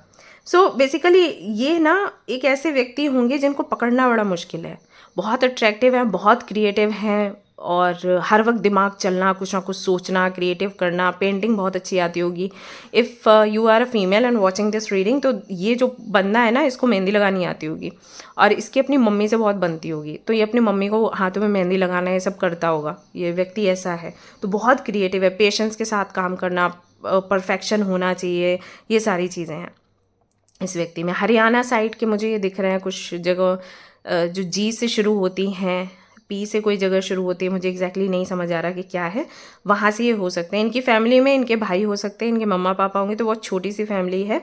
सो बेसिकली ये ना एक ऐसे व्यक्ति होंगे जिनको पकड़ना बड़ा मुश्किल है। बहुत अट्रैक्टिव हैं, बहुत क्रिएटिव हैं, और हर वक्त दिमाग चलना, कुछ ना कुछ सोचना, क्रिएटिव करना। पेंटिंग बहुत अच्छी आती होगी। If you are a female and watching this reading, तो ये जो बंदा है ना इसको मेहंदी लगानी आती होगी, और इसकी अपनी मम्मी से बहुत बनती होगी। तो ये अपनी मम्मी को हाथों में मेहंदी लगाना ये सब करता होगा। ये व्यक्ति ऐसा है। तो बहुत क्रिएटिव है, पेशेंस के साथ काम करना, परफेक्शन होना चाहिए, ये सारी चीज़ें हैं इस व्यक्ति में। हरियाणा साइड के मुझे ये दिख रहे हैं कुछ जगह, जो जी से शुरू होती हैं, पी से कोई जगह शुरू होती है, मुझे एग्जैक्टली नहीं समझ आ रहा कि क्या है, वहाँ से ये हो सकते हैं। इनकी फैमिली में इनके भाई हो सकते हैं, इनके मम्मा पापा होंगे, तो बहुत छोटी सी फैमिली है।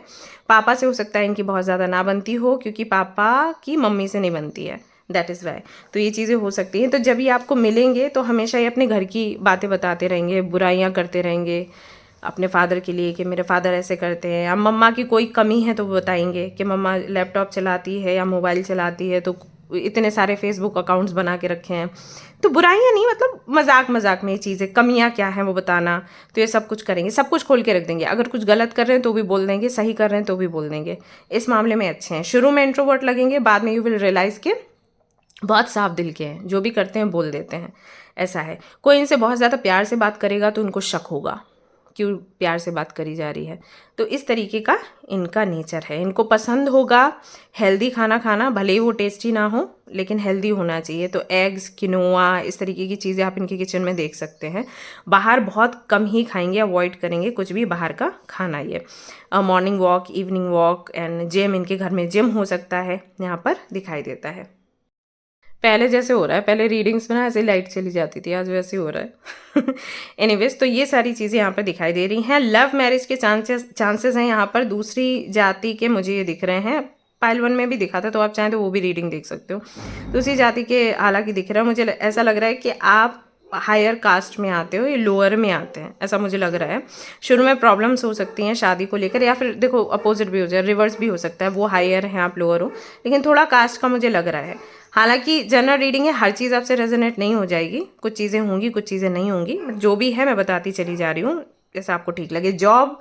पापा से हो सकता है इनकी बहुत ज़्यादा ना बनती हो, क्योंकि पापा की मम्मी से नहीं बनती है, दैट इज़ वाई। तो ये चीज़ें हो सकती हैं। तो जब ये आपको मिलेंगे तो हमेशा ये अपने घर की बातें बताते रहेंगे, बुराइयाँ करते रहेंगे अपने फादर के लिए कि मेरे फादर ऐसे करते हैं, या मम्मा की कोई कमी है तो वो बताएंगे कि मम्मा लैपटॉप चलाती है या मोबाइल चलाती है, तो इतने सारे फेसबुक अकाउंट्स बना के रखे हैं। तो बुराइयाँ नहीं, मतलब मजाक मजाक में ये चीज़ें, कमियाँ क्या हैं वो बताना। तो ये सब कुछ करेंगे, सब कुछ खोल के रख देंगे। अगर कुछ गलत कर रहे हैं तो भी बोल देंगे, सही कर रहे हैं तो भी बोल देंगे। इस मामले में अच्छे हैं। शुरू में इंट्रोवर्ट लगेंगे, बाद में यू विल रियलाइज़ के बहुत साफ दिल के हैं, जो भी करते हैं बोल देते हैं, ऐसा है। कोई इनसे बहुत ज़्यादा प्यार से बात करेगा तो उनको शक होगा, क्यों प्यार से बात करी जा रही है। तो इस तरीके का इनका नेचर है। इनको पसंद होगा हेल्दी खाना खाना, भले ही वो टेस्टी ना हो लेकिन हेल्दी होना चाहिए। तो एग्स, किनोआ, इस तरीके की चीज़ें आप इनके किचन में देख सकते हैं। बाहर बहुत कम ही खाएंगे, अवॉइड करेंगे कुछ भी बाहर का खाना। ये morning walk, evening walk and gym, इनके घर में जिम हो सकता है, यहाँ पर दिखाई देता है। पहले जैसे हो रहा है, पहले रीडिंग्स में ना ऐसे लाइट चली जाती थी, आज वैसे हो रहा है। एनीवेज, तो ये सारी चीज़ें यहाँ पर दिखाई दे रही हैं। लव मैरिज के चांसेस हैं यहाँ पर। दूसरी जाति के मुझे ये दिख रहे हैं, पाइल 1 में भी दिखा था, तो आप चाहें तो वो भी रीडिंग देख सकते हो। दूसरी जाति के हालांकि दिख रहा है, मुझे ऐसा लग रहा है कि आप हायर कास्ट में आते हो, ये लोअर में आते हैं, ऐसा मुझे लग रहा है। शुरू में प्रॉब्लम्स हो सकती हैं शादी को लेकर, या फिर देखो अपोजिट भी हो जाए, रिवर्स भी हो सकता है, वो हायर हैं आप लोअर हो, लेकिन थोड़ा कास्ट का मुझे लग रहा है। हालांकि जनरल रीडिंग है, हर चीज़ आपसे रेजोनेट नहीं हो जाएगी, कुछ चीज़ें होंगी कुछ चीज़ें नहीं होंगी, जो भी है मैं बताती चली जा रही हूँ जैसा आपको ठीक लगे। जॉब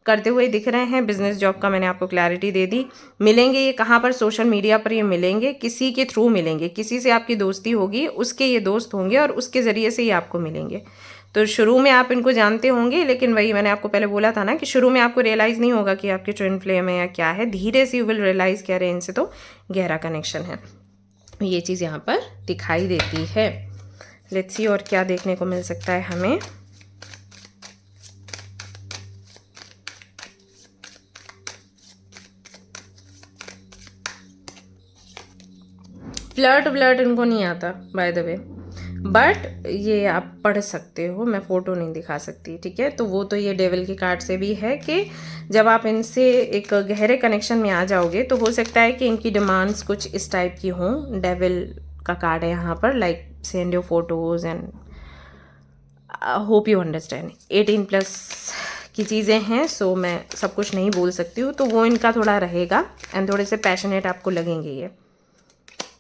करते हुए दिख रहे हैं, बिजनेस जॉब का मैंने आपको क्लैरिटी दे दी। मिलेंगे ये कहाँ पर, सोशल मीडिया पर ये मिलेंगे, किसी के थ्रू मिलेंगे, किसी से आपकी दोस्ती होगी, उसके ये दोस्त होंगे और उसके ज़रिए से ये आपको मिलेंगे। तो शुरू में आप इनको जानते होंगे, लेकिन वही मैंने आपको पहले बोला था ना कि शुरू में आपको रियलाइज़ नहीं होगा कि आपके ट्विन फ्लेम है या क्या है, धीरे से यू विल रियलाइज़ कह रहे हैं इनसे तो गहरा कनेक्शन है। ये चीज़ यहाँ पर दिखाई देती है। लेट्स सी और क्या देखने को मिल सकता है हमें। फ्लर्ट व्लर्ट इनको नहीं आता बाय द वे, बट ये आप पढ़ सकते हो, मैं फ़ोटो नहीं दिखा सकती, ठीक है। तो वो तो ये डेविल के कार्ड से भी है कि जब आप इनसे एक गहरे कनेक्शन में आ जाओगे तो हो सकता है कि इनकी डिमांड्स कुछ इस टाइप की हों। डेविल का कार्ड है यहाँ पर, like send your photos and hope you understand. 18+ की चीज़ें हैं, सो मैं सब कुछ नहीं बोल सकती हूँ। तो वो इनका थोड़ा रहेगा एंड थोड़े से पैशनेट आपको लगेंगे ये,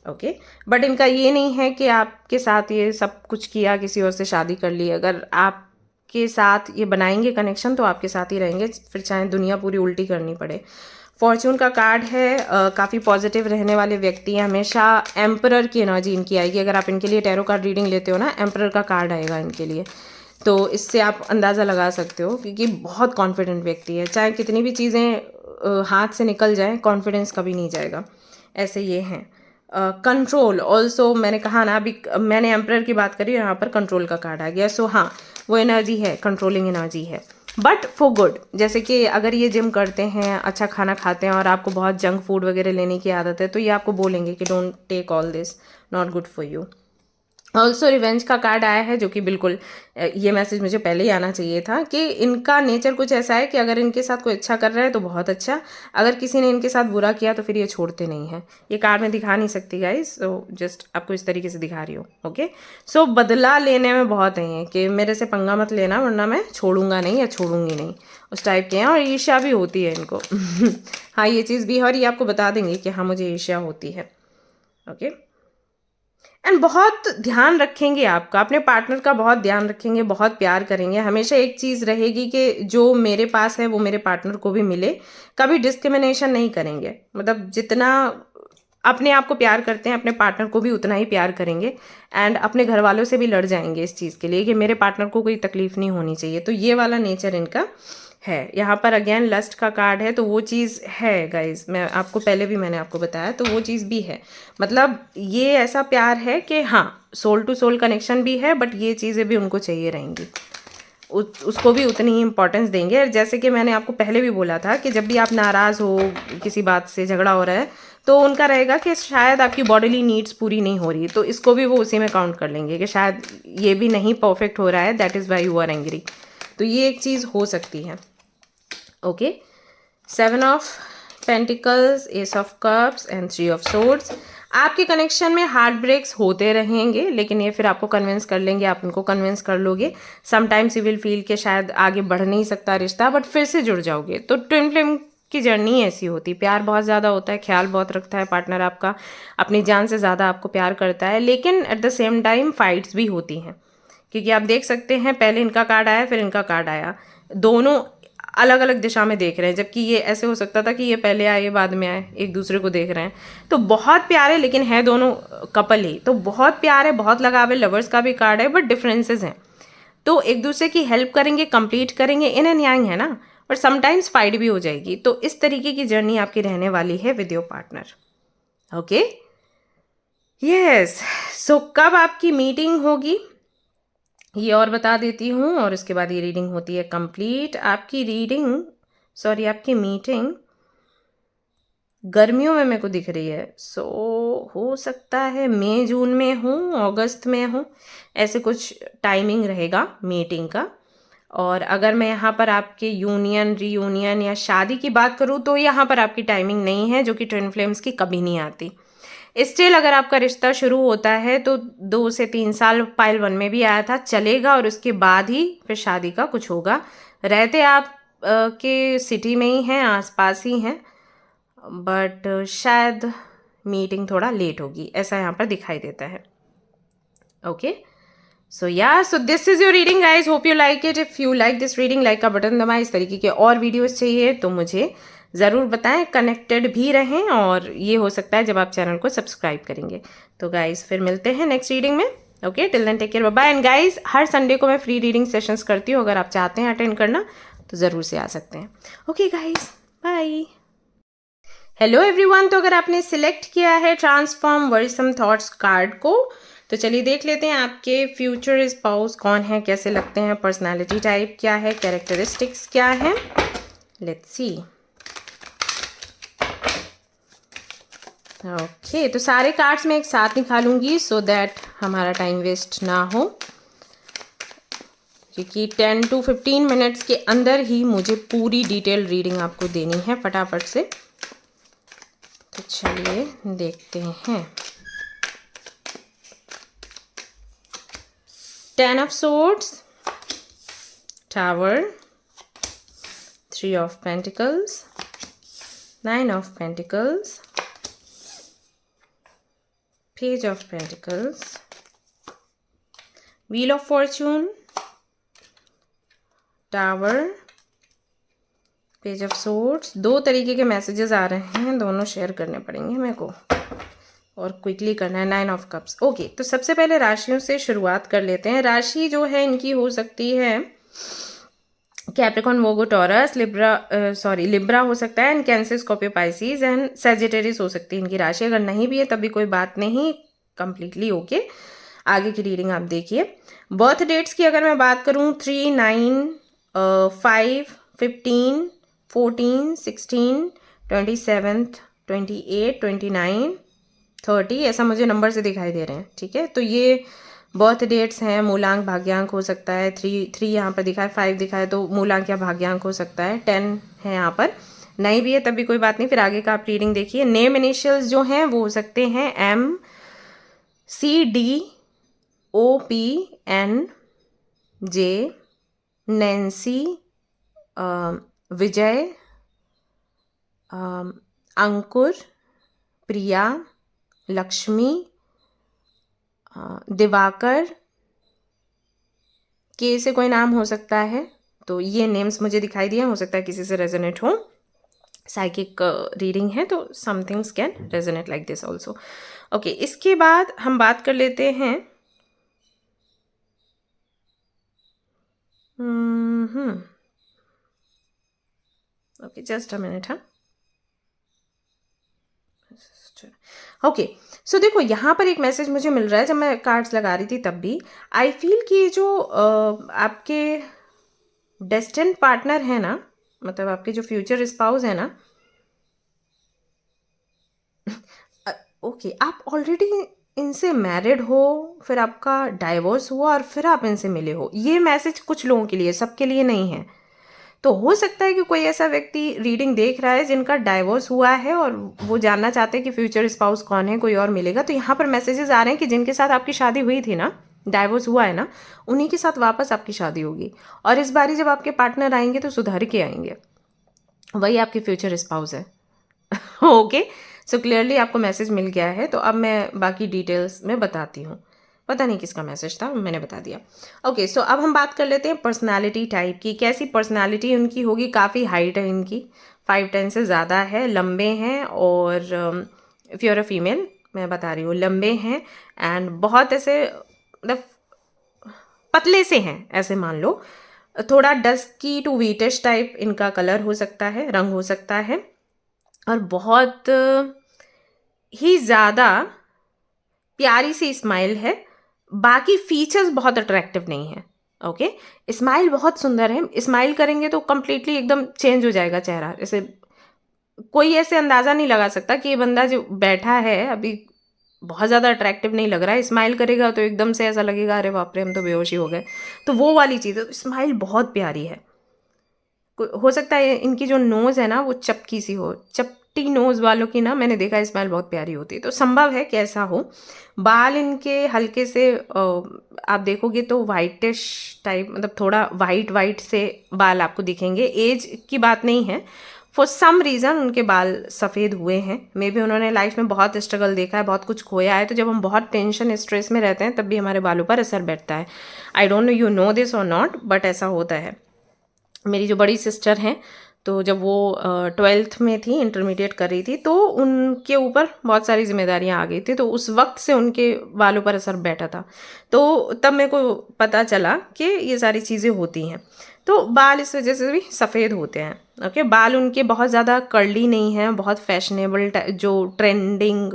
ओके। बट इनका ये नहीं है कि आपके साथ ये सब कुछ किया, किसी और से शादी कर ली। अगर आपके साथ ये बनाएंगे कनेक्शन तो आपके साथ ही रहेंगे, फिर चाहे दुनिया पूरी उल्टी करनी पड़े। फॉर्च्यून का कार्ड है, काफ़ी पॉजिटिव रहने वाले व्यक्ति हैं। हमेशा एम्परर की एनर्जी इनकी आएगी। अगर आप इनके लिए टैरो कार्ड रीडिंग लेते हो ना, एम्परर का कार्ड आएगा इनके लिए, तो इससे आप अंदाज़ा लगा सकते हो क्योंकि बहुत कॉन्फिडेंट व्यक्ति है। चाहे कितनी भी चीज़ें हाथ से निकल जाएं, कॉन्फिडेंस कभी नहीं जाएगा, ऐसे ये हैं। कंट्रोल ऑल्सो, मैंने कहा ना, अभी मैंने एम्परर की बात करी, यहाँ पर कंट्रोल का कार्ड आ गया। सो हाँ, वो एनर्जी है, कंट्रोलिंग एनर्जी है, बट फॉर गुड। जैसे कि अगर ये जिम करते हैं, अच्छा खाना खाते हैं और आपको बहुत जंक फूड वगैरह लेने की आदत है, तो ये आपको बोलेंगे कि don't take all this, not good for you. Also revenge का कार्ड आया है, जो कि बिल्कुल ये मैसेज मुझे पहले ही आना चाहिए था कि इनका नेचर कुछ ऐसा है कि अगर इनके साथ कोई अच्छा कर रहा है तो बहुत अच्छा, अगर किसी ने इनके साथ बुरा किया तो फिर ये छोड़ते नहीं हैं। ये कार्ड में दिखा नहीं सकती गाइस, सो जस्ट आपको इस तरीके से दिखा रही हूँ, ओके। सो बदला लेने में बहुत है कि मेरे से पंगा मत लेना वरना मैं छोड़ूंगा नहीं या छोड़ूंगी नहीं, उस टाइप के हैं। और ईर्ष्या भी होती है इनको। हाँ, ये चीज़ भी है और ये आपको बता देंगे कि हाँ मुझे ईर्ष्या होती है, ओके। एंड बहुत ध्यान रखेंगे आपका, अपने पार्टनर का बहुत ध्यान रखेंगे, बहुत प्यार करेंगे। हमेशा एक चीज़ रहेगी कि जो मेरे पास है वो मेरे पार्टनर को भी मिले, कभी डिस्क्रिमिनेशन नहीं करेंगे। मतलब जितना अपने आप को प्यार करते हैं, अपने पार्टनर को भी उतना ही प्यार करेंगे। एंड अपने घर वालों से भी लड़ जाएंगे इस चीज़ के लिए कि मेरे पार्टनर को कोई तकलीफ नहीं होनी चाहिए। तो ये वाला नेचर इनका है। यहाँ पर अगेन लस्ट का कार्ड है, तो वो चीज़ है गाइज, मैं आपको पहले भी मैंने आपको बताया, तो वो चीज़ भी है। मतलब ये ऐसा प्यार है कि हाँ, सोल टू सोल कनेक्शन भी है, बट ये चीज़ें भी उनको चाहिए रहेंगी, उसको भी उतनी ही इम्पोर्टेंस देंगे। और जैसे कि मैंने आपको पहले भी बोला था कि जब भी आप नाराज़ हो, किसी बात से झगड़ा हो रहा है, तो उनका रहेगा कि शायद आपकी बॉडीली नीड्स पूरी नहीं हो रही, तो इसको भी वो उसी में काउंट कर लेंगे कि शायद ये भी नहीं परफेक्ट हो रहा है, that is why you are angry. तो ये एक चीज़ हो सकती है। Okay, 7 of pentacles, ace of cups and 3 of swords. आपके कनेक्शन में हार्ट ब्रेक्स होते रहेंगे, लेकिन ये फिर आपको कन्विंस कर लेंगे, आप उनको कन्विंस कर लोगे। समटाइम्स यू विल फील कि शायद आगे बढ़ नहीं सकता रिश्ता, बट फिर से जुड़ जाओगे। तो ट्विन फ्लेम की जर्नी ऐसी होती है, प्यार बहुत ज़्यादा होता है, ख्याल बहुत रखता है पार्टनर आपका, अपनी जान से ज़्यादा आपको प्यार करता है, लेकिन at the same time fights भी होती हैं। क्योंकि आप देख सकते हैं पहले इनका कार्ड आया, फिर इनका कार्ड आया, दोनों अलग अलग दिशा में देख रहे हैं, जबकि ये ऐसे हो सकता था कि ये पहले आए ये बाद में आए, एक दूसरे को देख रहे हैं। तो बहुत प्यार है, लेकिन है दोनों कपल ही, तो बहुत प्यार है, बहुत लगाव है, लवर्स का भी कार्ड है, बट डिफरेंसेस हैं। तो एक दूसरे की हेल्प करेंगे, कंप्लीट करेंगे, इन एंड यांग है ना, और समटाइम्स फाइट भी हो जाएगी। तो इस तरीके की जर्नी आपकी रहने वाली है with your partner. Okay, yes. So कब आपकी मीटिंग होगी ये और बता देती हूँ, और उसके बाद ये रीडिंग होती है कंप्लीट। आपकी आपकी मीटिंग गर्मियों में मेरे को दिख रही है। सो हो सकता है मई जून में हो, अगस्त में हो, ऐसे कुछ टाइमिंग रहेगा मीटिंग का। और अगर मैं यहाँ पर आपके यूनियन, रीयूनियन या शादी की बात करूँ, तो यहाँ पर आपकी टाइमिंग नहीं है, जो कि ट्विन फ्लेम्स की कभी नहीं आती। स्टिल अगर आपका रिश्ता शुरू होता है तो 2 से 3 साल पाइल 1 में भी आया था, चलेगा, और उसके बाद ही फिर शादी का कुछ होगा। रहते आप के सिटी में ही हैं, आसपास ही हैं, बट शायद मीटिंग थोड़ा लेट होगी, ऐसा यहाँ पर दिखाई देता है। Okay, so this is your reading guys, hope you like it. If you like this reading, like का बटन दबाएं। इस तरीके के और वीडियोस चाहिए तो मुझे ज़रूर बताएं, कनेक्टेड भी रहें, और ये हो सकता है जब आप चैनल को सब्सक्राइब करेंगे। तो गाइज फिर मिलते हैं नेक्स्ट रीडिंग में। Okay, till then take care, bye bye. And guys हर संडे को मैं फ्री रीडिंग सेशंस करती हूँ, अगर आप चाहते हैं अटेंड करना तो ज़रूर से आ सकते हैं। Okay guys, bye. Hello everyone, तो अगर आपने सिलेक्ट किया है ट्रांसफॉर्म वरीसम थॉट्स कार्ड को, तो चलिए देख लेते हैं आपके फ्यूचर स्पाउस कौन है, कैसे लगते हैं, पर्सनालिटी टाइप क्या है, कैरेक्टरिस्टिक्स क्या है। Let's see. ओके, तो सारे कार्ड्स मैं एक साथ निकालूंगी सो दैट हमारा टाइम वेस्ट ना हो, क्योंकि 10 to 15 मिनट्स के अंदर ही मुझे पूरी डिटेल रीडिंग आपको देनी है फटाफट से। तो चलिए देखते हैं। 10 of swords, tower, 3 of pentacles, 9 of pentacles, page of pentacles, wheel of fortune, tower, page of swords. 2 तरीके के मैसेजेस आ रहे हैं, दोनों शेयर करने पड़ेंगे मेरे को, और क्विकली करना है। 9 ऑफ कप्स। ओके, तो सबसे पहले राशियों से शुरुआत कर लेते हैं। राशि जो है इनकी हो सकती है कैप्रिकॉर्न, वोगो, टॉरस, लिब्रा हो सकता है, and cancer, Scorpio, Pisces and Sagittarius हो सकती है इनकी राशि। अगर नहीं भी है तब भी कोई बात नहीं, कंप्लीटली ओके। आगे की रीडिंग आप देखिए। बर्थ डेट्स की अगर मैं बात करूँ, 3, 9, 5, 15, 14, 16, 27, 28, 29, 30, ऐसा मुझे नंबर से दिखाई दे रहे हैं। ठीक है, तो ये बर्थ डेट्स हैं। मूलांक, भाग्यांक हो सकता है। 3 यहाँ पर दिखा है, 5 दिखा है, तो मूलांक या भाग्यांक हो सकता है। 10 है यहाँ पर, नहीं भी है तब भी कोई बात नहीं। फिर आगे का आप रीडिंग देखिए। नेम इनिशियल्स जो हैं वो हो सकते हैं M, C, D, O, P, N, J, Nancy, Vijay, Ankur, Priya, Lakshmi, Diwakar, के से कोई नाम हो सकता है। तो ये नेम्स मुझे दिखाई दिए, हो सकता है किसी से रेजोनेट हो। साइकिक रीडिंग है तो some things can resonate like this also. Okay, इसके बाद हम बात कर लेते हैं ओके, जस्ट अ मिनट। हाँ, ओके, सो देखो यहाँ पर एक मैसेज मुझे मिल रहा है, जब मैं कार्ड्स लगा रही थी तब भी आई फील कि जो आपके डेस्टिन्ड पार्टनर है ना, मतलब आपके जो फ्यूचर स्पाउस है ना, ओके आप ऑलरेडी इनसे मैरिड हो, फिर आपका डाइवोर्स हुआ और फिर आप इनसे मिले हो। ये मैसेज कुछ लोगों के लिए, सबके लिए नहीं है। तो हो सकता है कि कोई ऐसा व्यक्ति रीडिंग देख रहा है जिनका डाइवोर्स हुआ है और वो जानना चाहते हैं कि फ्यूचर स्पाउस कौन है, कोई और मिलेगा। तो यहाँ पर मैसेजेस आ रहे हैं कि जिनके साथ आपकी शादी हुई थी ना, डाइवोर्स हुआ है ना, उन्हीं के साथ वापस आपकी शादी होगी। और इस बारी जब आपके पार्टनर आएंगे तो सुधर के आएंगे, वही आपके फ्यूचर स्पाउस है। ओके, सो क्लियरली आपको मैसेज मिल गया है। तो अब मैं बाकी डिटेल्स में बताती हूँ। पता नहीं किसका मैसेज था, मैंने बता दिया। ओके, सो अब हम बात कर लेते हैं पर्सनालिटी टाइप की। कैसी पर्सनालिटी उनकी होगी? काफ़ी हाइट है इनकी, 5'10" से ज़्यादा है, लंबे हैं, और if you are a female, मैं बता रही हूँ, लंबे हैं एंड बहुत ऐसे मतलब पतले से हैं, ऐसे मान लो। थोड़ा डस्की टू व्हीटिश टाइप इनका कलर हो सकता है, रंग हो सकता है, और बहुत ही ज़्यादा प्यारी सी स्माइल है। बाकी फीचर्स बहुत अट्रैक्टिव नहीं है। ओके, स्माइल बहुत सुंदर है, स्माइल करेंगे तो कंप्लीटली एकदम चेंज हो जाएगा चेहरा। जैसे कोई ऐसे अंदाज़ा नहीं लगा सकता कि ये बंदा जो बैठा है अभी बहुत ज़्यादा अट्रैक्टिव नहीं लग रहा है। स्माइल करेगा तो एकदम से ऐसा लगेगा अरे बाप रे हम तो बेहोश ही हो गए। तो वो वाली चीज़ है। स्माइल बहुत प्यारी है। हो सकता है इनकी जो नोज़ है ना वो चपकी सी हो, चपटी नोज़ वालों की ना मैंने देखा स्माइल बहुत प्यारी होती है। तो संभव है कि ऐसा हो। बाल इनके हल्के से आप देखोगे तो वाइटिश टाइप, मतलब थोड़ा वाइट वाइट से बाल आपको दिखेंगे। एज की बात नहीं है, फॉर सम रीज़न उनके बाल सफ़ेद हुए हैं। मे बी उन्होंने लाइफ में बहुत स्ट्रगल देखा है, बहुत कुछ खोया है। तो जब हम बहुत टेंशन स्ट्रेस में रहते हैं तब भी हमारे बालों पर असर बैठता है। I don't know you know this और नॉट, बट ऐसा होता है। मेरी जो बड़ी सिस्टर हैं, तो जब वो 12th में थी, इंटरमीडिएट कर रही थी, तो उनके ऊपर बहुत सारी जिम्मेदारियां आ गई थी। तो उस वक्त से उनके बालों पर असर बैठा था। तो तब मेरे को पता चला कि ये सारी चीज़ें होती हैं। तो बाल इस वजह से भी सफ़ेद होते हैं। ओके, बाल उनके बहुत ज़्यादा कर्ली नहीं हैं, बहुत फैशनेबल जो ट्रेंडिंग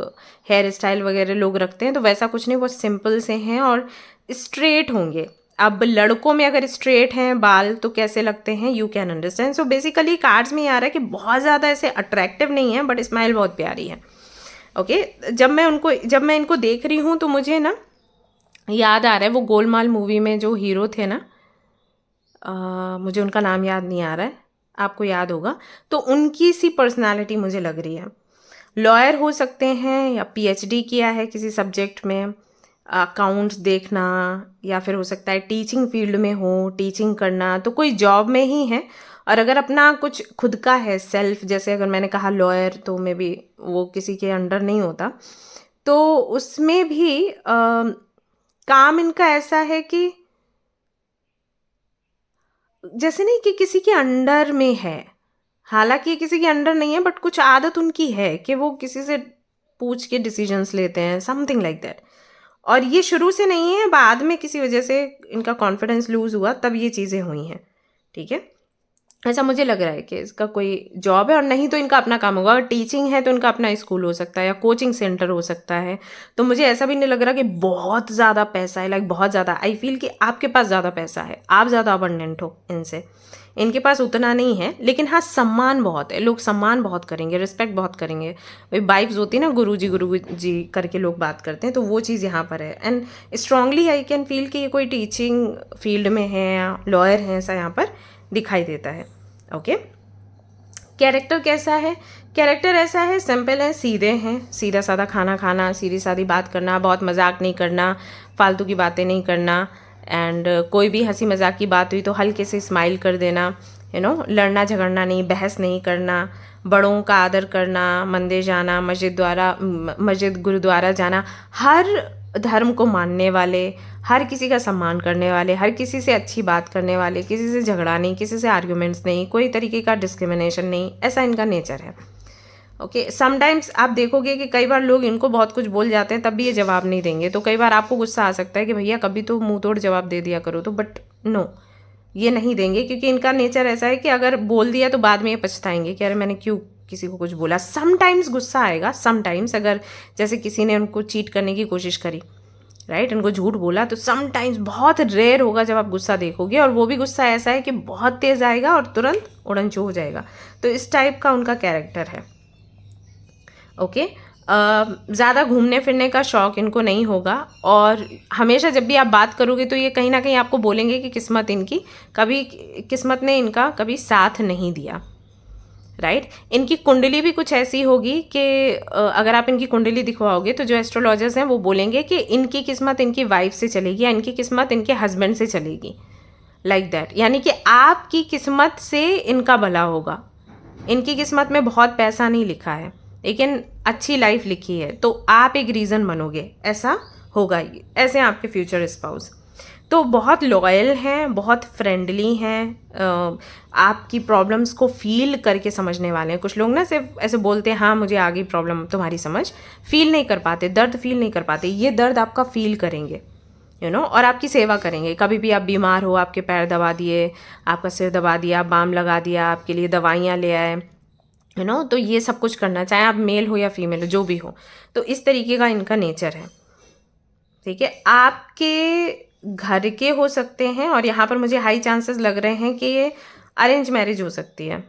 हेयर स्टाइल वगैरह लोग रखते हैं तो वैसा कुछ नहीं, वो सिंपल से हैं और स्ट्रेट होंगे। अब लड़कों में अगर स्ट्रेट हैं बाल तो कैसे लगते हैं, you can understand. So basically cards में ये आ रहा है कि बहुत ज़्यादा ऐसे अट्रैक्टिव नहीं है, बट स्माइल बहुत प्यारी है। ओके, जब मैं इनको देख रही हूँ तो मुझे ना याद आ रहा है वो गोलमाल मूवी में जो हीरो थे ना, मुझे उनका नाम याद नहीं आ रहा है, आपको याद होगा। तो उनकी सी पर्सनालिटी मुझे लग रही है। लॉयर हो सकते हैं या पीएचडी किया है किसी सब्जेक्ट में, अकाउंट्स देखना, या फिर हो सकता है टीचिंग फील्ड में हो, टीचिंग करना, तो कोई जॉब में ही है। और अगर अपना कुछ खुद का है सेल्फ, जैसे अगर मैंने कहा लॉयर, तो मे बी वो किसी के अंडर नहीं होता, तो उसमें भी काम इनका ऐसा है कि जैसे नहीं कि किसी के अंडर में है। हालांकि ये किसी के अंडर नहीं है, बट कुछ आदत उनकी है कि वो किसी से पूछ के डिसीजंस लेते हैं, समथिंग लाइक दैट। और ये शुरू से नहीं है, बाद में किसी वजह से इनका कॉन्फिडेंस लूज हुआ तब ये चीज़ें हुई हैं। ठीक है, ऐसा मुझे लग रहा है कि इसका कोई जॉब है, और नहीं तो इनका अपना काम होगा। अगर टीचिंग है तो इनका अपना स्कूल हो सकता है या कोचिंग सेंटर हो सकता है। तो मुझे ऐसा भी नहीं लग रहा कि बहुत ज़्यादा पैसा है, लाइक बहुत ज़्यादा। आई फील कि आपके पास ज़्यादा पैसा है, आप ज़्यादा अबंडेंट हो इनसे। इनके पास उतना नहीं है, लेकिन हाँ सम्मान बहुत है, लोग सम्मान बहुत करेंगे, रिस्पेक्ट बहुत करेंगे। भाई वाइफ्स होती है ना, गुरु जी करके लोग बात करते हैं, तो वो चीज़ यहाँ पर है। And strongly I can feel कि ये कोई टीचिंग फील्ड में है या लॉयर है, ऐसा यहाँ पर दिखाई देता है। ओके, कैरेक्टर कैसा है? कैरेक्टर ऐसा है, सिंपल है, सीधे हैं, सीधा साधा खाना खाना, सीधी सादी बात करना, बहुत मजाक नहीं करना, फालतू की बातें नहीं करना, एंड कोई भी हंसी मजाक की बात हुई तो हल्के से स्माइल कर देना। लड़ना झगड़ना नहीं, बहस नहीं करना, बड़ों का आदर करना, मंदिर जाना, मस्जिद गुरुद्वारा जाना, हर धर्म को मानने वाले, हर किसी का सम्मान करने वाले, हर किसी से अच्छी बात करने वाले, किसी से झगड़ा नहीं, किसी से आर्ग्यूमेंट्स नहीं, कोई तरीके का डिस्क्रिमिनेशन नहीं, ऐसा इनका नेचर है। ओके, समटाइम्स आप देखोगे कि कई बार लोग इनको बहुत कुछ बोल जाते हैं तब भी ये जवाब नहीं देंगे। तो कई बार आपको गुस्सा आ सकता है कि भैया कभी तो मुंह तोड़ जवाब दे दिया करो, तो बट नो, ये नहीं देंगे, क्योंकि इनका नेचर ऐसा है कि अगर बोल दिया तो बाद में ये पछताएंगे कि अरे मैंने क्यों किसी को कुछ बोला। समटाइम्स गुस्सा आएगा, समटाइम्स अगर जैसे किसी ने उनको चीट करने की कोशिश करी, राइट, इनको झूठ बोला तो समटाइम्स, बहुत रेयर होगा जब आप गुस्सा देखोगे, और वो भी गुस्सा ऐसा है कि बहुत तेज़ आएगा और तुरंत उड़नछू हो जाएगा। तो इस टाइप का उनका कैरेक्टर है। ओके, ज़्यादा घूमने फिरने का शौक़ इनको नहीं होगा, और हमेशा जब भी आप बात करोगे तो ये कहीं ना कहीं आपको बोलेंगे कि किस्मत इनकी कभी, किस्मत ने इनका कभी साथ नहीं दिया। राइट, इनकी कुंडली भी कुछ ऐसी होगी कि अगर आप इनकी कुंडली दिखवाओगे तो जो एस्ट्रोलॉजर्स हैं वो बोलेंगे कि इनकी किस्मत इनकी वाइफ से चलेगी या इनकी किस्मत इनके हस्बैंड से चलेगी, लाइक दैट। यानी कि आपकी किस्मत से इनका भला होगा। इनकी किस्मत में बहुत पैसा नहीं लिखा है, लेकिन अच्छी लाइफ लिखी है, तो आप एक रीज़न बनोगे, ऐसा होगा। ऐसे हैं आपके फ्यूचर स्पाउस। तो बहुत लॉयल हैं, बहुत फ्रेंडली हैं, आपकी प्रॉब्लम्स को फील करके समझने वाले हैं। कुछ लोग ना सिर्फ ऐसे बोलते हैं, हाँ मुझे आ गई प्रॉब्लम, तुम्हारी समझ, फील नहीं कर पाते, दर्द फील नहीं कर पाते। ये दर्द आपका फील करेंगे, और आपकी सेवा करेंगे। कभी भी आप बीमार हो, आपके पैर दबा दिए, आपका सिर दबा दिया, बाम लगा दिया, आपके लिए दवाइयाँ ले आए, तो ये सब कुछ करना, चाहे आप मेल हो या फीमेल हो, जो भी हो। तो इस तरीके का इनका नेचर है। ठीक है, आपके घर के हो सकते हैं, और यहाँ पर मुझे हाई चांसेस लग रहे हैं कि ये अरेंज मैरिज हो सकती है,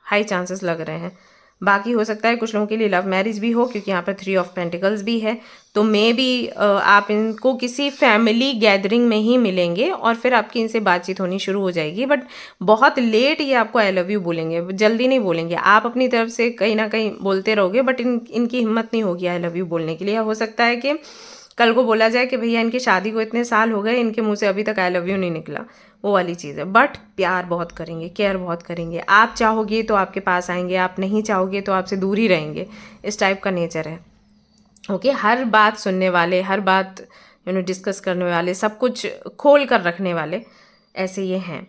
हाई चांसेस लग रहे हैं। बाकी हो सकता है कुछ लोगों के लिए लव मैरिज भी हो, क्योंकि यहाँ पर 3 ऑफ पेंटिकल्स भी है। तो मे बी आप इनको किसी फैमिली गैदरिंग में ही मिलेंगे और फिर आपकी इनसे बातचीत होनी शुरू हो जाएगी। बट बहुत लेट ये आपको आई लव यू बोलेंगे, जल्दी नहीं बोलेंगे। आप अपनी तरफ से कहीं ना कहीं बोलते रहोगे, बट इनकी हिम्मत नहीं होगी आई लव यू बोलने के लिए। हो सकता है कि कल को बोला जाए कि भैया इनकी शादी को इतने साल हो गए, इनके मुंह से अभी तक आई लव यू नहीं निकला, वो वाली चीज़ है। बट प्यार बहुत करेंगे, केयर बहुत करेंगे। आप चाहोगे तो आपके पास आएंगे, आप नहीं चाहोगे तो आपसे दूर ही रहेंगे। इस टाइप का नेचर है। ओके, हर बात सुनने वाले, हर बात डिस्कस करने वाले, सब कुछ खोल कर रखने वाले, ऐसे ये हैं।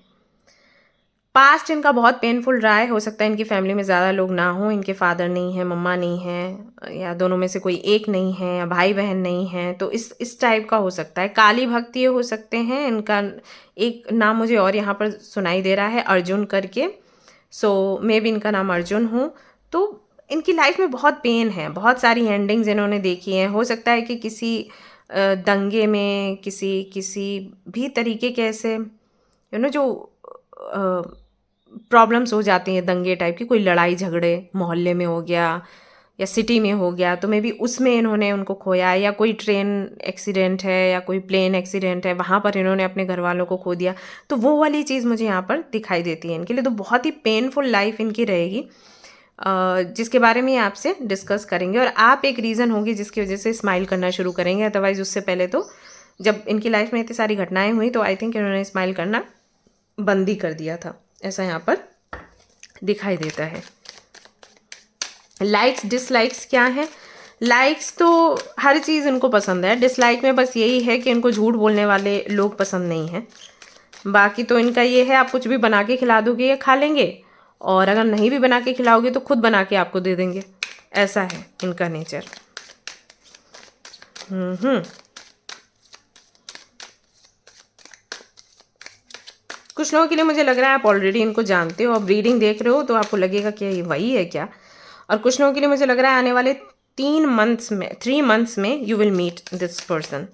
पास्ट इनका बहुत पेनफुल रहा है। हो सकता है इनकी फैमिली में ज़्यादा लोग ना हों, इनके फादर नहीं हैं, मम्मा नहीं हैं, या दोनों में से कोई एक नहीं है, या भाई बहन नहीं हैं। तो इस टाइप का हो सकता है। काली भक्त ये हो सकते हैं। इनका एक नाम मुझे और यहाँ पर सुनाई दे रहा है, अर्जुन करके। सो मे बी इनका नाम अर्जुन हो। तो इनकी लाइफ में बहुत पेन है, बहुत सारी एंडिंग्स इन्होंने देखी हैं। हो सकता है कि किसी दंगे में, किसी भी तरीके के ऐसे जो प्रॉब्लम्स हो जाती हैं, दंगे टाइप की, कोई लड़ाई झगड़े मोहल्ले में हो गया या सिटी में हो गया, तो मे बी उसमें इन्होंने उनको खोया, या कोई ट्रेन एक्सीडेंट है या कोई प्लेन एक्सीडेंट है, वहाँ पर इन्होंने अपने घर वालों को खो दिया। तो वो वाली चीज़ मुझे यहाँ पर दिखाई देती है इनके लिए। तो बहुत ही पेनफुल लाइफ इनकी रहेगी, जिसके बारे में आपसे डिस्कस करेंगे। और आप एक रीज़न होगी जिसकी वजह से स्माइल करना शुरू करेंगे। अदरवाइज़ उससे पहले तो जब इनकी लाइफ में इतनी सारी घटनाएं हुई तो आई थिंक इन्होंने स्माइल करना बंद ही कर दिया था, ऐसा यहाँ पर दिखाई देता है। लाइक्स डिसलाइक्स क्या है? लाइक्स तो हर चीज़ इनको पसंद है। डिसलाइक में बस यही है कि इनको झूठ बोलने वाले लोग पसंद नहीं हैं। बाकी तो इनका ये है, आप कुछ भी बना के खिला दोगे ये खा लेंगे, और अगर नहीं भी बना के खिलाओगे तो खुद बना के आपको दे देंगे। ऐसा है इनका नेचर। कुछ लोगों के लिए मुझे लग रहा है आप ऑलरेडी इनको जानते हो, अब रीडिंग देख रहे हो तो आपको लगेगा कि ये वही है क्या। और कुछ लोगों के लिए मुझे लग रहा है आने वाले 3 मंथ्स में you will meet this person,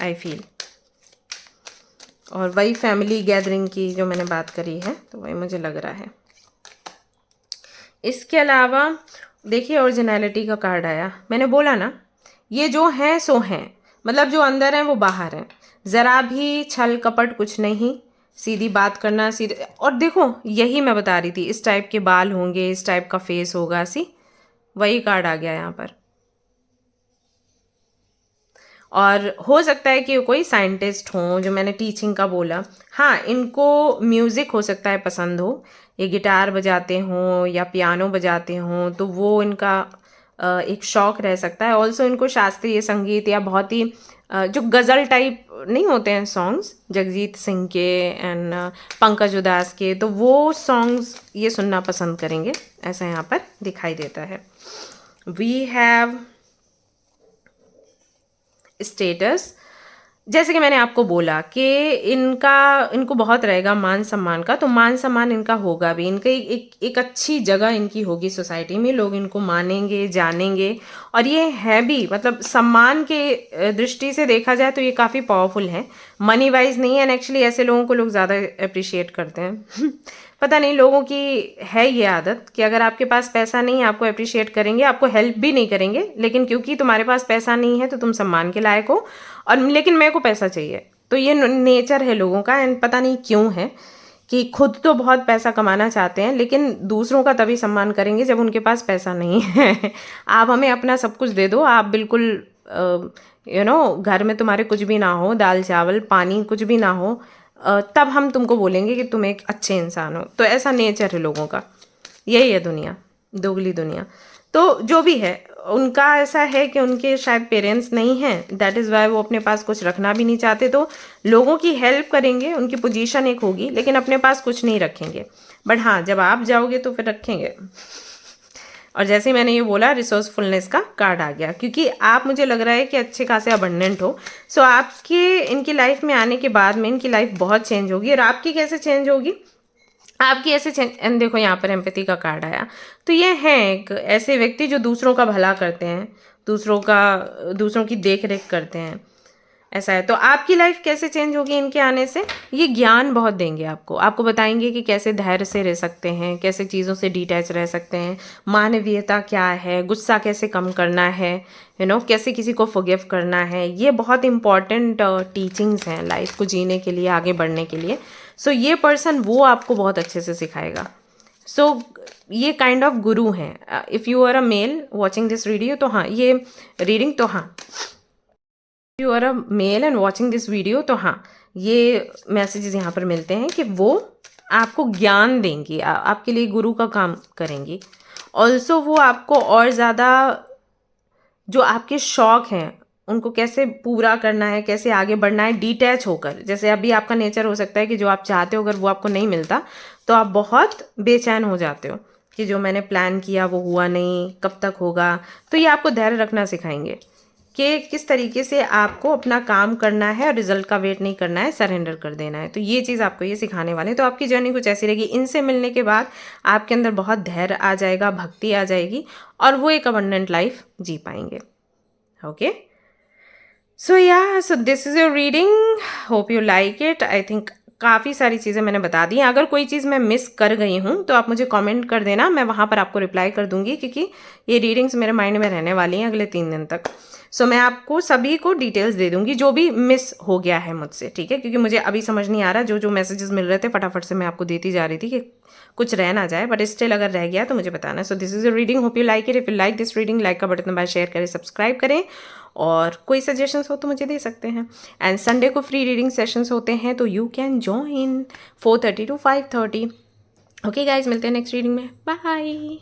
I feel. और वही फैमिली गैदरिंग की जो मैंने बात करी है, तो वही मुझे लग रहा है। इसके अलावा देखिए, ओरिजिनलिटी का कार्ड आया। मैंने बोला ना, ये जो हैं सो हैं, मतलब जो अंदर हैं वो बाहर हैं। ज़रा भी छल कपट कुछ नहीं, सीधी बात करना, सीधे। और देखो, यही मैं बता रही थी, इस टाइप के बाल होंगे, इस टाइप का फेस होगा, वही कार्ड आ गया यहाँ पर। और हो सकता है कि कोई साइंटिस्ट हो, जो मैंने टीचिंग का बोला। हाँ, इनको म्यूज़िक हो सकता है पसंद हो, ये गिटार बजाते हों या पियानो बजाते हों, तो वो इनका एक शौक़ रह सकता है। ऑल्सो इनको शास्त्रीय संगीत या बहुत ही जो गज़ल टाइप नहीं होते हैं सॉन्ग्स, जगजीत सिंह के एंड पंकज उदास के, तो वो सॉन्ग्स ये सुनना पसंद करेंगे, ऐसा यहाँ पर दिखाई देता है। We have status. जैसे कि मैंने आपको बोला कि इनको बहुत रहेगा मान सम्मान का, तो मान सम्मान इनका होगा भी। इनका एक अच्छी जगह इनकी होगी सोसाइटी में, लोग इनको मानेंगे जानेंगे। और ये है भी, मतलब सम्मान के दृष्टि से देखा जाए तो ये काफ़ी पावरफुल है, मनी वाइज नहीं है। एंड एक्चुअली ऐसे लोगों को लोग ज़्यादा अप्रिशिएट करते हैं पता नहीं लोगों की है ये आदत कि अगर आपके पास पैसा नहीं है आपको अप्रिशिएट करेंगे, आपको हेल्प भी नहीं करेंगे, लेकिन क्योंकि तुम्हारे पास पैसा नहीं है तो तुम सम्मान के लायक हो, और लेकिन मेरे को पैसा चाहिए। तो ये नेचर है लोगों का। एंड पता नहीं क्यों है कि खुद तो बहुत पैसा कमाना चाहते हैं, लेकिन दूसरों का तभी सम्मान करेंगे जब उनके पास पैसा नहीं है आप हमें अपना सब कुछ दे दो, आप बिल्कुल घर में तुम्हारे कुछ भी ना हो, दाल चावल पानी कुछ भी ना हो, तब हम तुमको बोलेंगे कि तुम एक अच्छे इंसान हो। तो ऐसा नेचर है लोगों का, यही है दुनिया, दोगली दुनिया। तो जो भी है उनका ऐसा है कि उनके शायद पेरेंट्स नहीं हैं, दैट इज़ वाई वो अपने पास कुछ रखना भी नहीं चाहते। तो लोगों की हेल्प करेंगे, उनकी पोजीशन एक होगी, लेकिन अपने पास कुछ नहीं रखेंगे। बट हाँ, जब आप जाओगे तो फिर रखेंगे। और जैसे ही मैंने ये बोला, रिसोर्सफुलनेस का कार्ड आ गया, क्योंकि आप, मुझे लग रहा है कि अच्छे खासे अबंडेंट हो। सो आपके इनकी लाइफ में आने के बाद में इनकी लाइफ बहुत चेंज होगी। और आपकी कैसे चेंज होगी, आपकी ऐसे एंड देखो यहाँ पर एम्पैथी का कार्ड आया। तो ये हैं एक ऐसे व्यक्ति जो दूसरों का भला करते हैं, दूसरों की देख रेख करते हैं, ऐसा है। तो आपकी लाइफ कैसे चेंज होगी इनके आने से, ये ज्ञान बहुत देंगे आपको बताएंगे कि कैसे धैर्य से रह सकते हैं, कैसे चीज़ों से डिटैच रह सकते हैं, मानवीयता क्या है, गुस्सा कैसे कम करना है, कैसे किसी को फॉरगिव करना है। ये बहुत इंपॉर्टेंट टीचिंग्स हैं लाइफ को जीने के लिए, आगे बढ़ने के लिए। सो ये पर्सन वो आपको बहुत अच्छे से सिखाएगा। सो ये काइंड ऑफ गुरु हैं। If you are a male watching this video, तो हाँ ये रीडिंग, तो हाँ you are a male and watching this video, तो हाँ ये मैसेजेस यहाँ पर मिलते हैं कि वो आपको ज्ञान देंगी, आपके लिए गुरु का काम करेंगी। ऑल्सो वो आपको और ज़्यादा जो आपके शौक हैं उनको कैसे पूरा करना है, कैसे आगे बढ़ना है डिटैच होकर। जैसे अभी आपका नेचर हो सकता है कि जो आप चाहते हो अगर वो आपको नहीं मिलता तो आप बहुत बेचैन हो जाते हो कि जो मैंने प्लान किया वो हुआ नहीं, कब तक होगा। तो ये आपको धैर्य रखना सिखाएंगे कि किस तरीके से आपको अपना काम करना है और रिजल्ट का वेट नहीं करना है, सरेंडर कर देना है। तो ये चीज़ आपको ये सिखाने वाले हैं। तो आपकी जर्नी कुछ ऐसी रहेगी। इनसे मिलने के बाद आपके अंदर बहुत धैर्य आ जाएगा, भक्ति आ जाएगी, और वो एक अबंडेंट लाइफ जी पाएंगे। Okay, so this is your reading, hope you like it. I think काफ़ी सारी चीज़ें मैंने बता दी हैं। अगर कोई चीज़ मैं मिस कर गई हूँ तो आप मुझे कमेंट कर देना, मैं वहाँ पर आपको रिप्लाई कर दूँगी, क्योंकि ये रीडिंग्स मेरे माइंड में रहने वाली हैं अगले 3 दिन तक। सो मैं आपको सभी को डिटेल्स दे दूँगी जो भी मिस हो गया है मुझसे, ठीक है, क्योंकि मुझे अभी समझ नहीं आ रहा, जो मैसेजेस मिल रहे थे फटाफट से मैं आपको देती जा रही थी कि कुछ रह ना जाए, बट स्टिल अगर रह गया तो मुझे बताना। So this is a reading, hope you like it. If you like this reading, like का बटन दबाएं, शेयर करें, सब्सक्राइब करें, और कोई सजेशंस हो तो मुझे दे सकते हैं। एंड संडे को फ्री रीडिंग सेशंस होते हैं, तो you can join 4:30 to 5:30। Okay guys, मिलते हैं नेक्स्ट रीडिंग में, बाय।